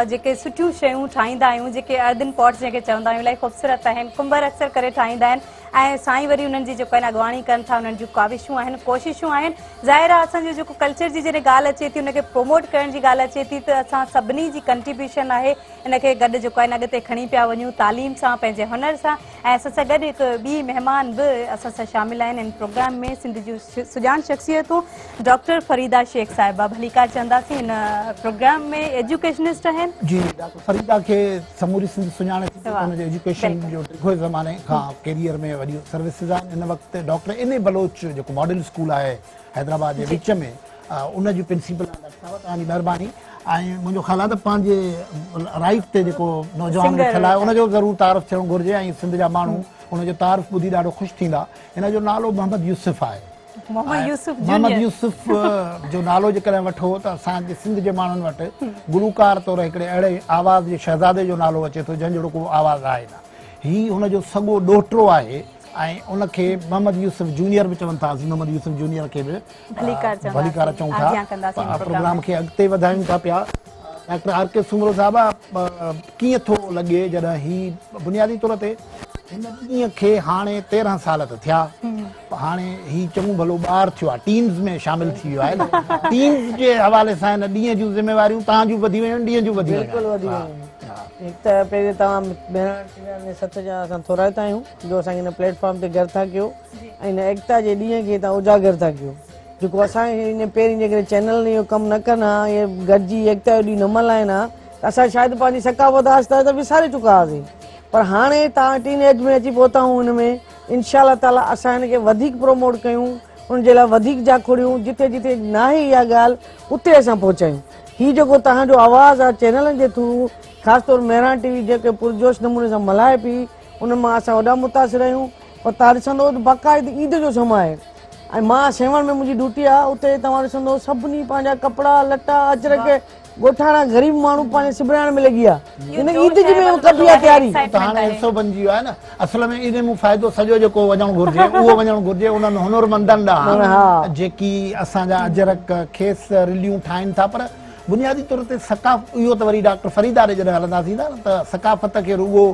जेके सुठियूं शयूं ठाहींदा आहियूं, जेके अर्दन पॉट्स जेके चवंदा आहियूं, इलाही ख़ूबसूरत आहिनि, कुंभर अक्सर करे ठाहींदा आहिनि, ऐं साईं वरी उन्हनि जी जेको आहिनि अॻवानी कनि था, उन्हनि जूं काविशूं आहिनि, कोशिशूं आहिनि। ज़ाहिर आहे असांजो जेको कल्चर जी जॾहिं ॻाल्हि अचे थी, उनखे प्रोमोट करण जी ॻाल्हि अचे थी, त असां सभिनी जी कंट्रीब्यूशन आहे इनखे गॾु जेको आहे अॻिते खणी पिया वञूं, तालीम सां, पंहिंजे हुनर सां। ऐं असां सां गॾु हिकु ॿी महिमान बि असां सां शामिल आहिनि हिन प्रोग्राम में, सिंध जूं सुजाण शख़्सियतूं, डॉक्टर फरीदा शेख साहिबा। भलीकार चवंदासीं हिन प्रोग्राम में एजुकेशनिस्ट आहिनि। जी, डॉक्टर फरीदा खे समूरी सिंध सुञाणे थी, हुनजो एजुकेशन जो टिखो ज़माने खां कैरियर में वॾियूं सर्विसिस आहिनि। हिन वक़्तु डॉक्टर इन बलोच जेको मॉडल स्कूल आहे हैदराबाद जे विच में, उन जी प्रिंसिपल आहे। डॉक्टर साहिबु तव्हांजी महिरबानी। ऐं मुंहिंजो ख़्यालु आहे त पंहिंजे राइट ते जेको नौजवान वेठल आहे, उनजो ज़रूरु तारीफ़ थियणु घुरिजे, ऐं सिंध जा माण्हू उनजो तारीफ़ ॿुधी ॾाढो ख़ुशि थींदा। हिन जो नालो मोहम्मद यूसुफ आहे। मोहम्मद यूसुफ जो नालो जेकॾहिं वठो त असांजे सिंध जे माण्हुनि वटि गुलूकार तौरु हिकिड़े अहिड़े आवाज़ जे शहज़ादे जो नालो अचे थो, जंहिंजो को आवाज़ आहे न। हीउ हुनजो सॻो ॾोहिटो आहे, ऐं उनखे मोहम्मद यूसुफ जूनियर बि चवनि था। मोहम्मद यूसुफ जूनियर खे बि भलीकार चऊं था। प्रोग्राम खे अॻिते वधायूं था पिया। Doctor R.K. सुमरो साहिबा, कीअं थो लॻे जॾहिं हीउ बुनियादी तौर ते हिन ॾींहं खे हाणे 13 साल त थिया, हाणे हीउ चङो भलो ॿारु थियो आहे, टीम्स में शामिल थी वियो आहे न। टीम्स जे हवाले सां हिन ॾींहं जूं ज़िम्मेवारियूं तव्हां जूं वधी वियूं आहिनि, ॾींहं जूं वधी वियूं आहिनि। हिकु त पहिरीं तव्हां भेण सच जा असां थोराइता आहियूं जो असांखे हिन प्लेटफॉर्म ते गॾु था कयो, ऐं हिन एकता जे ॾींहं खे तव्हां उजागर था कयो। जेको असांखे हिन पहिरीं जेकॾहिं चैनल ने इहो कमु न कनि हा, इहे गॾिजी एकता जो ॾींहुं न मल्हाइनि हा, त असां शायदि पंहिंजी सकाफ़त आस्ता त विसारे चुका हुआसीं। पर हाणे तव्हां टीन एज में अची पहुता आहियूं, हिन में इंशाअल्लाह ताला असां हिन खे वधीक प्रोमोट कयूं, उनजे लाइ वधीक जाखोड़ियूं, जिते जिते न आहे इहा ॻाल्हि उते असां पहुचायूं। हीउ जेको तव्हांजो आवाज़ु आहे चैनलनि जे थ्रू, ख़ासि तौरु महिरान टीवी जेके पुरजोश नमूने सां मल्हाए पई, उन मां असां वॾा मुतासिर आहियूं। और तव्हां ॾिसंदो त बाक़ाइदे ईद जो समय आहे, ऐं मां सेवण में मुंहिंजी ड्यूटी आहे, उते तव्हां ॾिसंदो सभिनी पंहिंजा कपिड़ा लटा अजरक ॻोठाणा ग़रीब माण्हू पाण सिबराइण में लॻी विया हिन ईद जी में कबी आहे तयारी त हाणे हिसो बणिजी वियो आहे न असल में इन में फ़ाइदो सॼो जेको वञणु घुरिजे उहो वञणु घुरिजे उन्हनि हुनरमंदनि ॾांहुं जेकी असांजा अजरक खेसि रिलियूं ठाहिनि था पर बुनियादी तौर ते इहो त वरी डॉक्टर फरीदारे जॾहिं हलंदासीं न त सकाफ़त खे रुॻो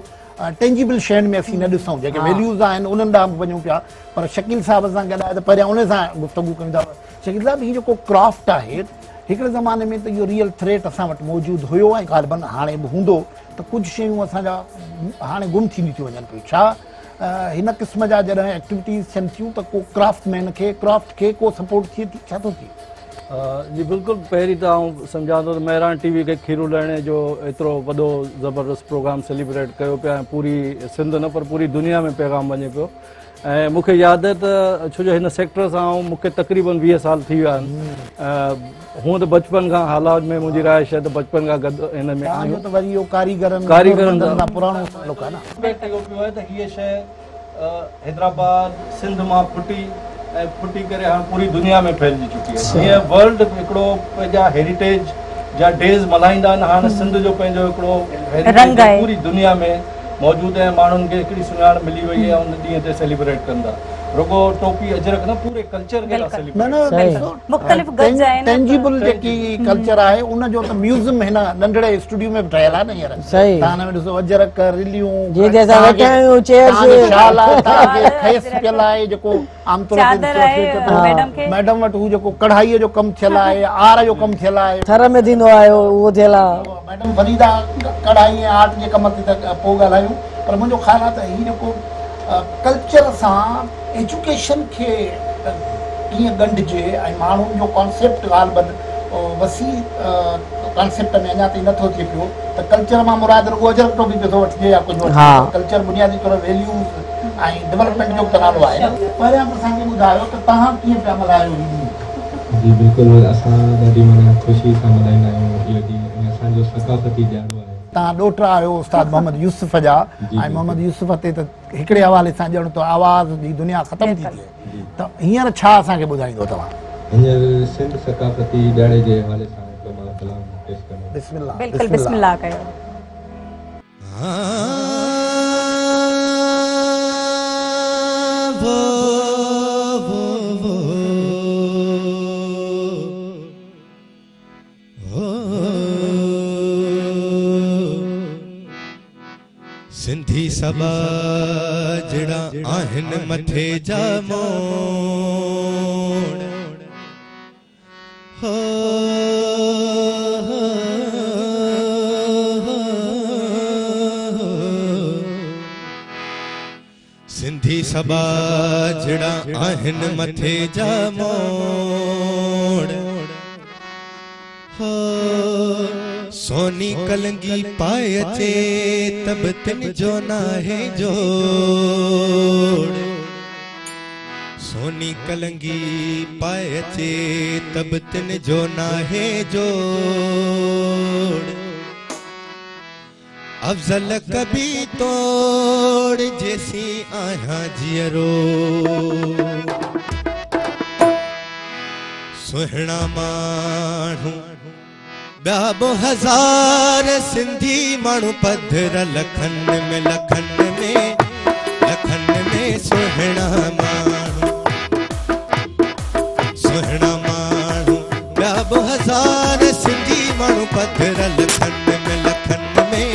टेंजिबल शयुनि में असीं न ॾिसूं जेके वैल्यूज़ आहिनि उन्हनि ॾांहुं वञूं पिया पर शकील साहिब सां गॾाए त पहिरियां उन सां गुफ़्तगू कयूं था शकील साहिब हीउ जेको क्राफ्ट आहे हिकिड़े ज़माने में त इहो रियल थ्रेट असां वटि मौजूदु हुयो ऐं ग़ालिबन हाणे बि हूंदो त कुझु शयूं असांजा हाणे गुम थींदी थियूं वञनि पियूं छा हिन क़िस्म जा जॾहिं एक्टिविटीज़ थियनि थियूं त को क्राफ्टमैन खे क्राफ्ट खे को सपोर्ट थिए थी छा थो थिए जी बिल्कुलु पहिरीं त आउं सम्झां थो त महिराण टीवी खे खीरू लहिणे जो एतिरो वॾो ज़बरदस्त प्रोग्राम सेलिब्रेट कयो पिया ऐं पूरी सिंध न पर पूरी दुनिया में पैगाम वञे पियो ऐं मूंखे यादि आहे त छो जो हिन सेक्टर सां मूंखे तक़रीबन 20 साल थी विया आहिनि हूअं त बचपन खां हालात में मुंहिंजी राइश आहे त बचपन खां गॾु हिन में आहियूं त वरी इहो कारीगरनि सां पुराणो तालुक आहे न इहो पियो आहे त हीअ शइ हैदराबाद सिंध मां फुटी ऐं फुटी करे हाणे पूरी दुनिया में फैलिजी चुकी आहे हीअं वर्ल्ड हिकिड़ो पंहिंजा हेरिटेज जा डेज़ मल्हाईंदा आहिनि हाणे सिंध जो पंहिंजो हिकिड़ो हेरिटेज पूरी दुनिया में मौजूदु आहे माण्हुनि खे हिकिड़ी सुञाण मिली वई आहे उन ॾींहं ते सेलिब्रेट कंदा रुगो टोपी अजरक न पूरे कल्चर खे टेंजिबल जेकी कल्चर आहे उन जो त म्यूज़ियम हिन नंढड़े स्टूडियो में ठहियल आहे न हींअर तव्हां हिन में ॾिसो अजरक रिलियूं खेस पियल आहे जेको आमतौर ते मैडम वटि हू जेको कढ़ाईअ जो कमु थियल आहे आर जो कमु थियल आहे थर में थींदो आहे उहो थियल आहे मैडम फरीदा कढ़ाई ऐं आर्ट जे कम ते त पोइ ॻाल्हायूं पर मुंहिंजो ख़्यालु आहे त हीउ जेको कल्चर सां एजुकेशन खे कीअं ॻंढिजे ऐं माण्हुनि जो कॉन्सेप्ट ग़ालिबन वसी कॉन्सेप्ट में अञा ताईं नथो थिए पियो त कल्चर मां मुराद रुॻो अजरक टोपी पियो थो वठिजे या कुझु कल्चर बुनियादी तौर वैल्यूज़ ऐं डेवलपमेंट जो त नालो आहे न पहिरियां असांखे ॿुधायो त तव्हां कीअं पिया मल्हायो जी बिल्कुलु असां ॾाढी माना ख़ुशी सां मल्हाईंदा आहियूं इहो ॾींहुं असांजो सकाफ़ती ॾियारो आहे तव्हां ॾोहिटा आहियो उस्ताद मोहम्मद यूसुफ जा ऐं मोहम्मद यूसुफ ते त हिकिड़े हवाले सां ॼण त आवाज़ जी दुनिया ख़तमु थी थिए त हींअर छा असांखे ॿुधाईंदो तव्हां हींअर सिंध सकाफ़ती ॾियारे जे हवाले सां हिकिड़ो मां कलाम पेश कंदुमि बिस्मिल्लाह बिल्कुलु बिस्मिल्लाह कयो सिंधी सबा जड़ा आहिन मथे जा मोड़ हो सिंधी सबा जड़ा आहिन मथे जा मोड़ हो सोनी कलंगी पाए अचे तब तिन जो ना है जोड़ सोनी कलंगी पाए अचे तब तिन जो ना है जोड़ अफजल कभी तोड़ जैसी आया जियरो सुहना मानू बाबो हजार सिंधी मानू पधर लखन में सुहना मानू बाबो हजार सिंधी मानू पधर लखन में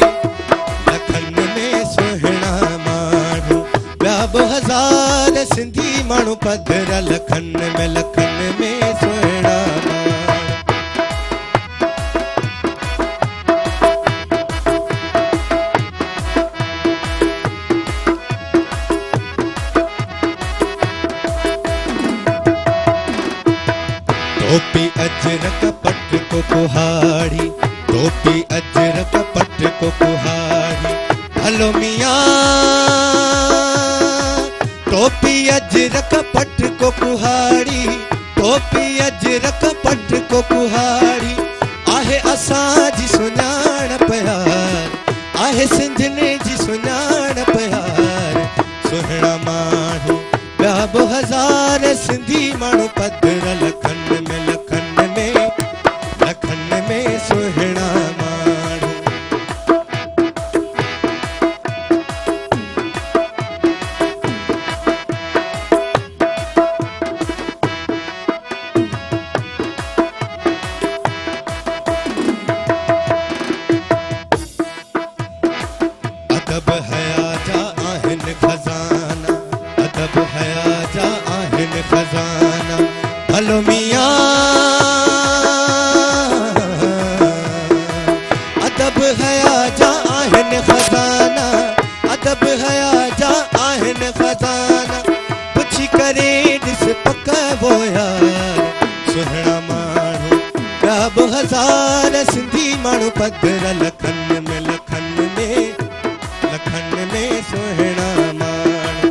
सुहना मानू बाबो हजार सिंधी मानू पधर लखन में सुहना टोपी अजरक पट को कुहाड़ी टोपी अजरक पट को कुहाड़ी हलो मियां टोपी अजरक पट को कुहाड़ी टोपी अजरक पट को कुहाड़ी आहे असां जी सुञाण प्यार आहे सिंधने जी सुञाण प्यार सुहिणा माण्हू ॿिया बि हज़ार सिंधी माण्हू पधर लखन में सुहिणा खजाना हलो मियां अदब हया जा आहिन खजाना अदब हया जा आहिन खजाना पुछी करे ॾिस पक वो यार सुहिणा माण्हू ॿिया बि हज़ार सिंधी माण्हू पधर लखन में सुहिणा माण्हू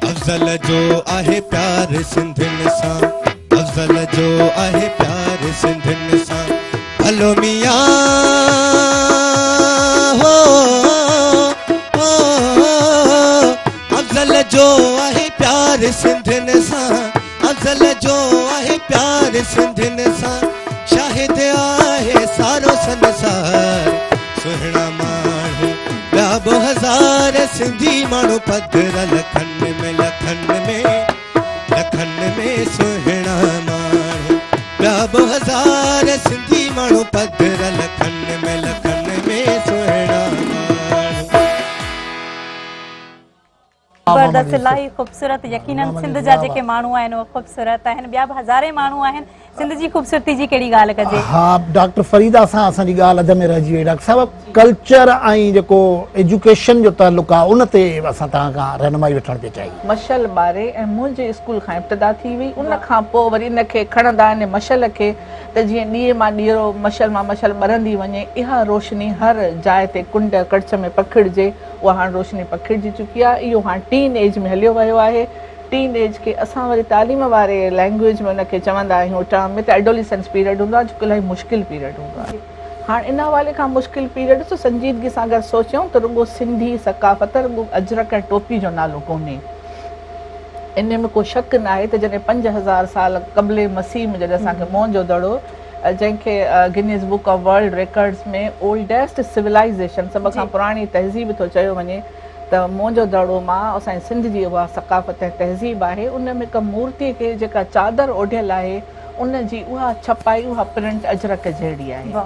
अफ़ज़ल जो आहे प्यार सिंधियुनि सां अफ़ज़ल जो आहे प्यार सिंधियुनि सां हलो मियां हो अफ़ज़ल जो आहे प्यार सिंधियुनि सां अफ़ज़ल जो आहे प्यार सिंधियुनि सां शाहिद आहे सारो संसार सुहिणा माण्हू ॿिया बि हज़ार सिंधी माण्हू पधर लखन में सुहिणा माण्हू ॿिया बि हज़ार सिंधी माण्हू पधर लखन में सुहिणा माण्हू ज़बरदस्त इलाही ख़ूबसूरत यकीनन सिंध जा जेके माण्हू आहिनि उहे ख़ूबसूरत आहिनि ॿिया बि हज़ारे माण्हू आहिनि सिंध जी ख़ूबसूरती जी कहिड़ी ॻाल्हि कजे हाँ डॉक्टर फरीदा सां असांजी ॻाल्हि अध में रहिजी वई डॉक्टर साहब कल्चर ऐं जेको एजुकेशन जो तालुक आहे उन ते असां तव्हां खां रहनुमाई वठण पिया चाहियूं मशल ॿारे ऐं मुंहिंजे स्कूल खां इब्तिदा थी हुई उन खां पोइ वरी इनखे खणंदा आहिनि मशल खे त जीअं ॾींहं मां ॾींहों मशल मां मशल ॿरंदी वञे इहा रोशनी हर जाइ ते कुंड कड़च में पखिड़िजे उहा हाणे रोशनी पखिड़िजी चुकी आहे इहो हाणे टीन एज में हलियो वियो आहे टीन एज के असां वरी तालीम वारे लैंग्वेज में उनखे चवंदा आहियूं टर्म में त एडोलिसेंस पीरियड हूंदो आहे जेको इलाही मुश्किल पीरियड हूंदो आहे हाणे इन हवाले खां मुश्किल पीरियड ॾिसो संजीदगी सां अगरि सोचियूं त रुॻो सिंधी सकाफ़त रुॻो अजरक ऐं टोपी जो नालो कोन्हे इन में को शक न आहे त जॾहिं 5000 साल क़ब्ले मसीह में जॾहिं असांखे मोहन दड़ो जंहिंखे Guinness book of world records में ओल्डेस्ट सिविलाइज़ेशन सभ खां पुराणी तहज़ीब थो चयो वञे त मोहन दड़ो मां असांजी सिंध जी उहा सकाफ़त ऐं तहज़ीब आहे उन में हिकु मूर्तीअ खे जेका चादर ओढ़ियल आहे उन जी उहा छपाई उहा प्रिंट अजरक जहिड़ी आहे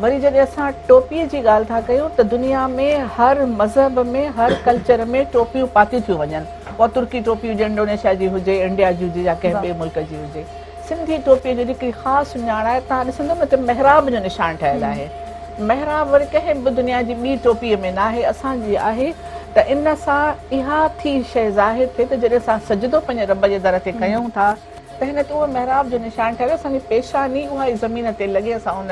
वरी जॾहिं असां टोपीअ जी ॻाल्हि था कयूं त दुनिया में हर मज़हब में हर कल्चर में टोपियूं पातियूं थियूं वञनि उहा तुर्की टोपी हुजे इंडोनेशिया जी हुजे इंडिया जी हुजे या कंहिं ॿिए मुल्क जी हुजे सिंधी टोपीअ जी हिकिड़ी ख़ासि सुञाण आहे तव्हां ॾिसंदव न त महराब जो निशान ठहियलु आहे महराब वरी कंहिं बि दुनिया जी ॿी टोपीअ में न आहे असांजी आहे त इन सां इहा थी शइ ज़ाहिर थिए त जॾहिं असां सजदो पंहिंजे रब जे दर ते कयूं था त हिन ते उहो महराब जो निशान ठहियल असांजी पेशानी उहा ई ज़मीन ते लॻे असां उन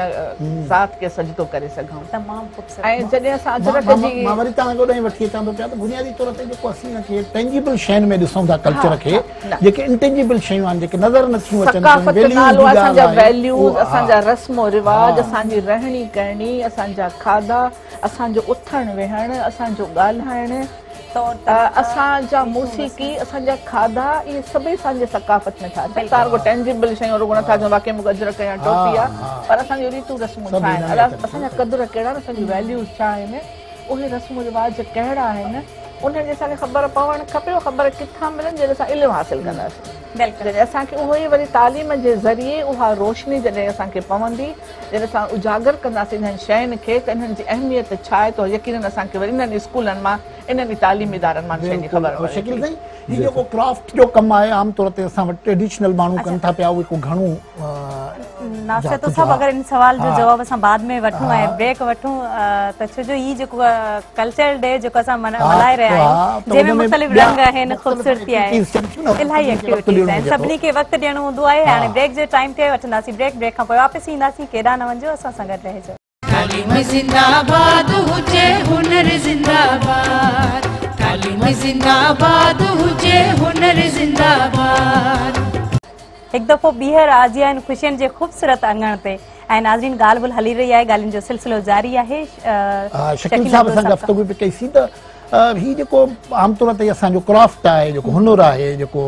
ज़ात खे सजदो करे सघूं तमामु ख़ूबसूरत ऐं जॾहिं असां अजरक जी मां वरी तव्हां ॾोॾां वठी अचां थो पिया त बुनियादी तौर ते जेको असीं हिनखे टेंजिबल शयुनि में ॾिसूं था कल्चर खे जेके इंटेंजिबल शयूं आहिनि जेके नज़र नथियूं अचनि असांजा वैल्यूज़ असांजा रस्मो रिवाज असांजी रहणी करणी असांजा खाधा असांजो उथण वेहण असांजो ॻाल्हाइण असांजा मौसीकी असांजा खाधा इहे सभई असांजे सकाफ़त में था अचनि तव्हां रुॻो टेंजिबल शयूं रुॻो नथा चओ वाक़ई मूंखे अजरक या टोपी आहे पर असांजो रीतियूं रस्मूं छा आहिनि असांजा क़दुर कहिड़ा आहिनि असांजी वैल्यूज़ छा आहिनि उहे रस्मो रिवाज कहिड़ा आहिनि उन्हनि जी असांखे ख़बर पवणु खपे ख़बर किथां मिलनि जॾहिं असां इल्मु हासिलु कंदासीं जॾहिं असांखे उहो ई वरी तालीम जे ज़रिए उहा रोशनी जॾहिं असांखे पवंदी जॾहिं असां उजागर कंदासीं इन्हनि शयुनि खे त इन्हनि जी अहमियत छा आहे त यकीनन असांखे वरी इन्हनि स्कूलनि मां इन्हनि तालीमी इदारनि मां शयुनि जी ख़बर पवे ही जेको क्राफ्ट जो कमु आहे आमतौर ते असां वटि ट्रेडिशनल माण्हू कनि था पिया उहे को घणो नासिर साहब अगर इन सवाल जो जवाब असां बाद में वठूं ऐं ब्रेक वठूं त छो जो ई जेको कल्चरल डे जेको असां मल्हाए रहिया आहियूं जंहिंमें मुख़्तलिफ़ रंग आहिनि ख़ूबसूरती आहे इलाही एक्टिविटीज़ आहिनि सभिनी खे वक़्तु ॾियणो हूंदो आहे हाणे ब्रेक जे टाइम ते वठंदासीं ब्रेक खां पोइ वापसि ईंदासीं केॾांहुं न वञिजो असां सां गॾु रहिजो तालीम जिंदाबाद हुजे हुनर जिंदाबाद तालीम जिंदाबाद हुजे हुनर जिंदाबाद हिकु दफ़ो ॿीहर आज़िया आहिनि ख़ुशियुनि जे ख़ूबसूरत अंगण ते ऐं नाज़रीन ॻाल्हि ॿोल हली रही आहे ॻाल्हियुनि जो सिलसिलो जारी आहे शकील साहब सां गुफ़्तगू बि कईसीं त हीउ जेको आमतौर ते असांजो क्राफ्ट आहे जेको हुनुर आहे जेको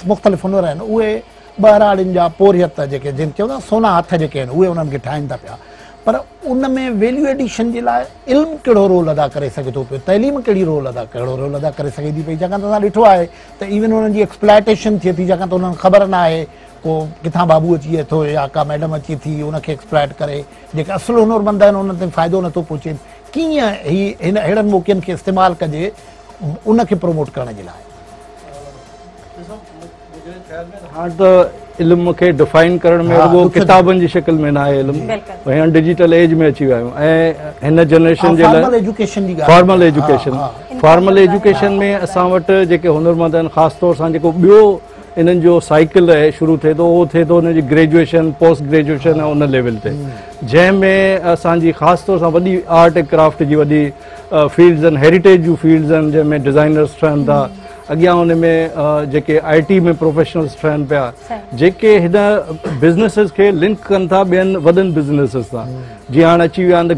मुख़्तलिफ़ हुनुर आहिनि उहे ॿाहिराड़ियुनि जा पोरियत जेके जिन चवंदा सोना हथ जेके आहिनि उहे उन्हनि खे ठाहिनि था पिया पर उन में वैल्यू एडिशन जे लाइ इल्मु कहिड़ो रोल अदा करे सघे थो पियो, तइलीम कहिड़ो रोल अदा करे सघे थी पई, छाकाणि त असां ॾिठो आहे त इवन उन्हनि जी एक्सप्लाइटेशन थिए थी, छाकाणि त उन्हनि ख़बर न आहे को किथां बाबू अची थो या का मैडम अची थी उनखे एक्सप्लाइट करे, जेके असुलु हुनरमंद आहिनि उन्हनि ते फ़ाइदो नथो पहुचे। कीअं हिन अहिड़नि मौक़नि खे इस्तेमालु कजे उनखे प्रमोट करण जे लाइ? हाणे त इल्मु खे डिफाइन करण में रुगो किताबनि जी शिकिल में न आहे इल्मु, हाणे डिजिटल एज में अची विया आहियूं ऐं हिन जनरेशन जे लाइ फॉर्मल एजुकेशन में असां वटि जेके हुनरमंद आहिनि ख़ासि तौर सां जेको ॿियो इन्हनि जो साइकिल आहे शुरू थिए थो उहो थिए थो हुनजी ग्रेजुएशन पोस्ट ग्रेजुएशन आहे उन लेवल ते, जंहिंमें असांजी ख़ासि तौर सां वॾी आर्ट ऐं क्राफ्ट जी वॾी फील्ड्स आहिनि, हेरिटेज जूं फील्ड्स आहिनि जंहिंमें डिज़ाइनर्स ठहनि था, अॻियां हुन में जेके IT में प्रोफेशनल्स ठहनि पिया, जेके हिन बिज़नेसिस खे लिंक कनि था ॿियनि वॾनि बिज़नेसिस सां, जीअं हाणे अची विया आहिनि द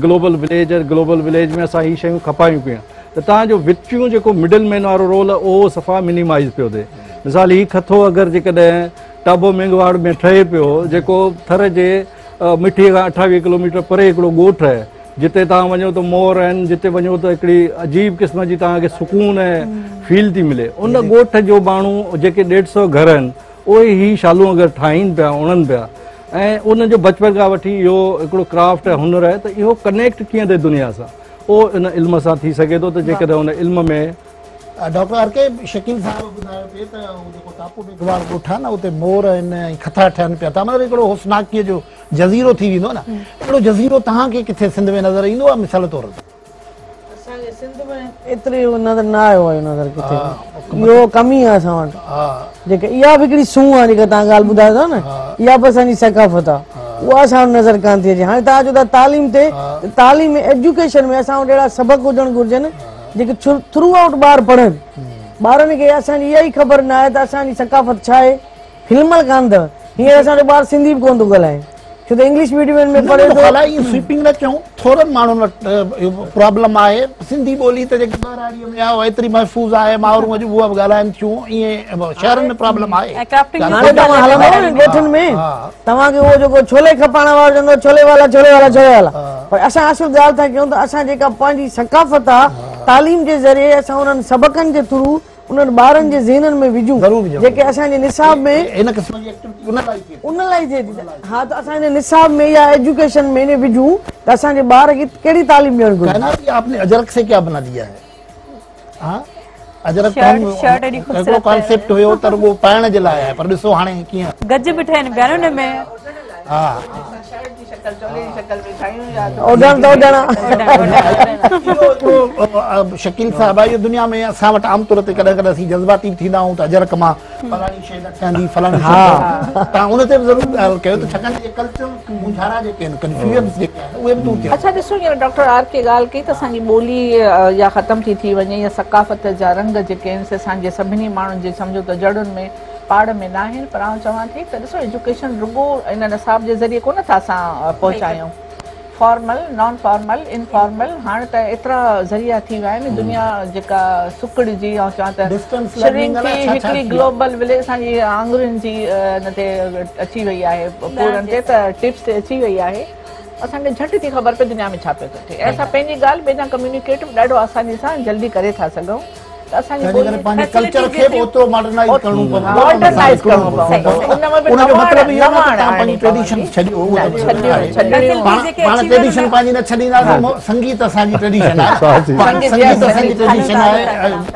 ग्लोबल विलेज में असां हीअ शयूं खपायूं पिया, त तव्हांजो विचूं जेको मिडल मैन वारो रोल आहे उहो सफ़ा मिनिमाइज़ पियो थिए। मिसाल हीउ खथो अगरि जेकॾहिं टाबो मेंगवाड़ में ठहे पियो, जेको थर जे मिठीअ खां 28 किलोमीटर परे हिकिड़ो ॻोठु आहे, जिते तव्हां वञो त मोर आहिनि, जिते वञो त हिकिड़ी अजीब क़िस्म जी तव्हांखे सुकून ऐं फील थी मिले, उन ॻोठ जो माण्हू जेके 150 घर आहिनि उहे ई शालूं अगरि ठाहीनि पिया उणनि पिया ऐं उनजो बचपन खां वठी इहो हिकिड़ो क्राफ्ट ऐं हुनर आहे, त इहो कनेक्ट कीअं थिए दुनिया सां, उहो इन इल्म सां थी सघे थो। त जेकॾहिं हुन इल्म में डॉक्टर आर के शकील साहब ॿुधायो पिए त जेको टापू मेंगवाड़ ॻोठ आहे न उते मोर आहिनि, खथा ठहनि पिया था, मतिलबु हिकिड़ो हुस्नाकीअ जो जज़ीरो थी वेंदो न, हिकिड़ो जज़ीरो तव्हांखे किथे सिंध में नज़र ईंदो आहे मिसाल तौर ते? असांजे सिंध में एतिरी नज़र न आयो आहे नज़र किथे, इहो कमी आहे असां वटि, जेके इहा बि हिकिड़ी सूंहं आहे जेका तव्हां ॻाल्हि ॿुधायो था न, इहा बि असांजी सकाफ़त आहे, उहा असां वटि नज़र कान थी अचे। हाणे तव्हां चओ था तालीम ते, तालीम में एजुकेशन में असां वटि अहिड़ा सबक़ हुजणु घुरिजनि जेके थ्रू आउट ॿार पढ़नि, ॿारनि खे असांजी इहा ई ख़बर न आहे त असांजी सकाफ़त छा आहे, फिल्मल कान अथव, हींअर असांजो ॿारु सिंधी बि कोन थो ॻाल्हाए, छो त इंग्लिश मीडियम में पढ़े थो। इहो स्वीपिंग न चऊं, थोरनि माण्हुनि वटि प्रॉब्लम आहे, सिंधी ॿोली त जेकी ॿारहाड़ीअ में आहे एतिरी महफ़ूज़ आहे, माउरूं अॼु उहा बि ॻाल्हाइनि थियूं, ईअं शहरनि में प्रॉब्लम आहे। हाणे तव्हां हलंदव न ॻोठनि में तव्हांखे उहो जेको छोले खपाइण वारो चवंदो छोले वाला, पर असां असुल ॻाल्हि था कयूं त असां जेका पंहिंजी सकाफ़त आहे तालीम जे ज़रिए असां उन्हनि सबक़नि जे थ्रू उन्हनि ॿारनि जे ज़हननि में विझूं, जेके असांजे निसाब में इन क़िस्म जी एक्टिविटी उन लाइ थिए थी। हा, त असांजे निसाब में या एजुकेशन में इन्हें विझूं त असांजे ॿार खे कहिड़ी तालीम ॾियणु घुरिजे। आपने अजरक से क्या बना दिया है? हाँ, अजरक हिकिड़ो कॉन्सेप्ट हुयो त रुगो पाइण जे लाइ आहे, पर ॾिसो हाणे कीअं गज बि ठहनि पिया न में। हा, शकील साहब इहो दुनिया में असां वटि आम तौर ते कॾहिं कॾहिं असीं जज़्बाती थींदा आहियूं त अजरक मां फलाणी शइ न ठहंदी, फलाणी शइ तव्हां उन ते बि ज़रूरु ॻाल्हि कयो त छाकाणि त कल्चर मुंझारा जेके आहिनि, कंफ्यूजन्स जेके आहिनि उहे बि दूर थियनि। अच्छा ॾिसो, हींअर डॉक्टर आर के ॻाल्हि कई त असांजी ॿोली या ख़तमु थी वञे या सकाफ़त जा रंग जेके आहिनि असांजे सभिनी माण्हुनि जे सम्झो त जड़ुनि में पाड़ में न आहिनि, पर आउं चवां थी त ॾिसो एजुकेशन रुगो इन निसाब जे ज़रिए कोन था असां पहुचायूं, फॉर्मल, नॉन फॉर्मल, इनफॉर्मल, हाणे त एतिरा ज़रिया थी विया आहिनि, दुनिया जेका सुकड़ जी ऐं चवां त श्रिंक थी हिकिड़ी ग्लोबल विलेज असांजी आङुरियुनि जी हिन ते अची वई आहे, पूरनि ते त टिप्स ते अची वई आहे, असांखे झटि थी ख़बर पए दुनिया में छा पियो थो थिए, असां पंहिंजी ॻाल्हि ॿिए सां कम्युनिकेट ॾाढो आसानी सां जल्दी करे था सघूं। पंहिंजे कल्चर खे ओतिरो मॉडर्नाइज़ करणो पवंदो, मॉडर्नाइज़ करणो पवंदो, उन में मतिलबु इहो न तव्हां पंहिंजी ट्रेडिशन छॾियो, पाण ट्रेडिशन पंहिंजी न छॾींदासीं, संगीत असांजी ट्रेडिशन आहे, संगीत असांजी ट्रेडिशन आहे।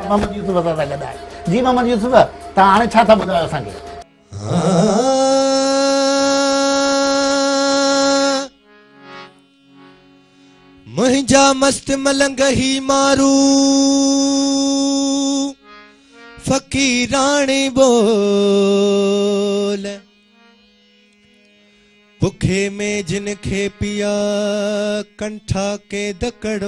मोहम्मद यूसुफ सां गॾु आहे। जी मोहम्मद यूसुफ, तव्हां हाणे छा था ॿुधायो असांखे? मुंहिंजा मस्त मलंग ही मारू फ़क़ीराणी बोल, बुखे में जिन खे पिया कंठा के दकड़ोल,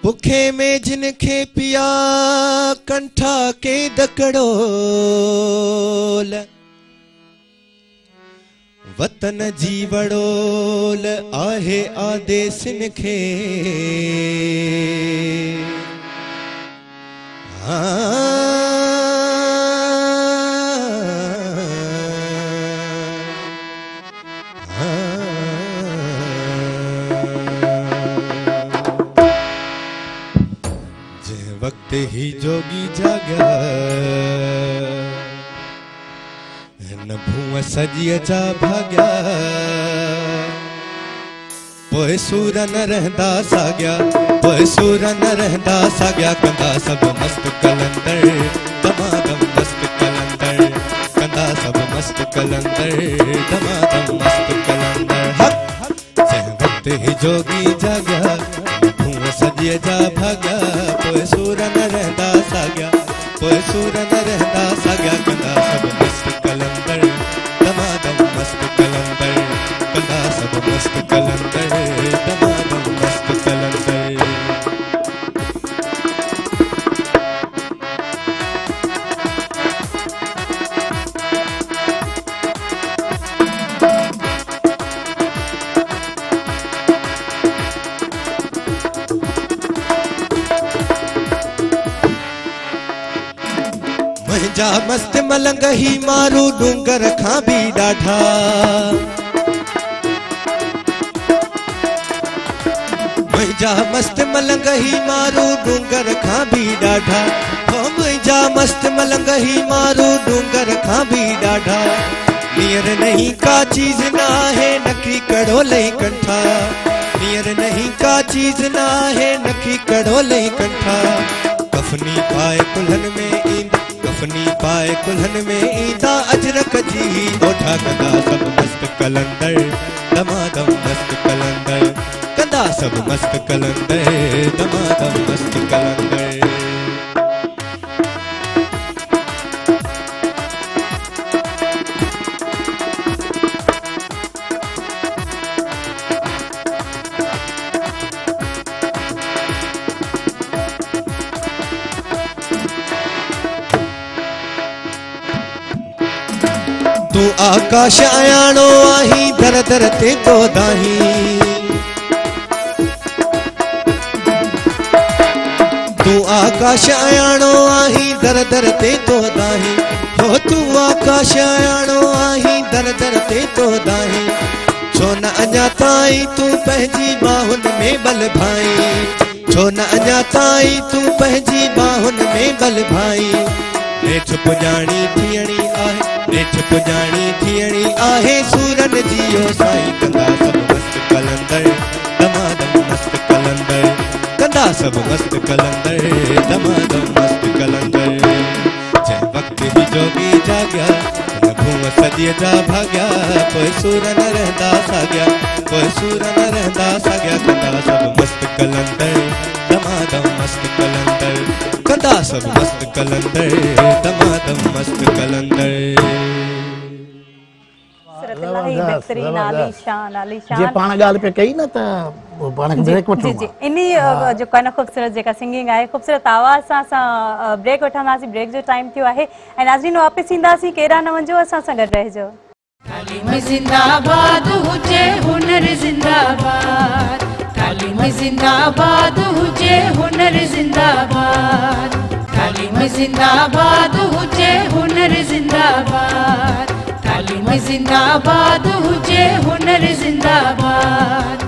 बुखे में जिन खे पिया कंठा के दकड़ोल, वतन जी वड़ोल आहे आदेसिन खे। वक्त ही जोगी जाग्या न भूअ सजीअ जा भाग्या पोइ सूर न रहंदा साॻिया पोइ सूर न रहंदा साॻिया कंदा सभु मस्त कलंदर दमादम मस्त कलंदर कंदा सभु मस्त कलंदर दमादम मस्त कलंदर हक जंहिं वक्त ही जोगी जाॻिया भूअ सॼीअ जा भाॻिया पोइ सूर न रहंदा साॻिया पोइ सूर न रहंदा साॻिया कंदा सभु मस्त कलंदर दमादम मस्त कलंदर कंदा सभु मस्त कलंदर दमादम मस्त कलंदर मुंहिंजा मस्त मलंग ही मारू डूंगर खां भी ॾाढा मुंहिंजा मस्त मलंग ही मारू डूंगर खां भी ॾाढा हो मुंहिंजा मस्त मलंग ही मारू डूंगर खां भी ॾाढा नियर नहीं का चीज ना है नखी कड़ो लई कंठा नियर नहीं का चीज ना है नखी कड़ो लई कंठा कफनी पाए कुल्हन में ईंद कफनी पाए कुल्हन में ईंदा अजरक जी ओठा कंदा सब मस्त कलंदर दमादम मस्त कलंदर कंदा सब मस्त कलंदर दमादम मस्त कलंदर तू आकाश आयाणो आही दर दर ते तो दाही तू आकाश आयाणो आही दर दर ते तो दाही हो तू आकाश आयाणो आही दर दर ते तो दाही छो न अञा ताईं तू पंहिंजी बाहुन में बल भाई छो न अञा ताईं तू पंहिंजी बाहुन में बल भाई नेठ पुॼाणी थियणी आहे नेठ पुॼाणी थियणी आहे सूरन जियो साईं कंदा सब मस्त कलंदर दमादम मस्त कलंदर कंदा सब मस्त कलंदर दमादम मस्त कलंदर जंहिं वक्त ही जोगी जाॻिया न भूअ सॼीअ जा भाॻिया पोइ सूर न रहंदा साॻिया पोइ सूर न रहंदा साॻिया कंदा सब मस्त कलंदर दमादम मस्त कलंदर कंदा सब मस्त कलंदर दमादम मस्त कलंदर जे पाण ॻाल्हि पे कई न त पाण खे ब्रेक वठो जी इनी जो कन खूबसूरत जेका सिंगिंग आहे खूबसूरत आवाज़ सां असां ब्रेक वठंदासीं ब्रेक जो टाइम थियो आहे ऐं नाज़रीन वापसि ईंदासीं केॾा न वञो असां सां गॾु रहिजो तालीम जिंदाबाद हुजे हुनर जिंदाबाद तालीम जिंदाबाद हुजे हुनर जिंदाबाद तालीम जिंदाबाद हुजे हुनर जिंदाबाद तालीम जिंदाबाद हुजे हुनर जिंदाबाद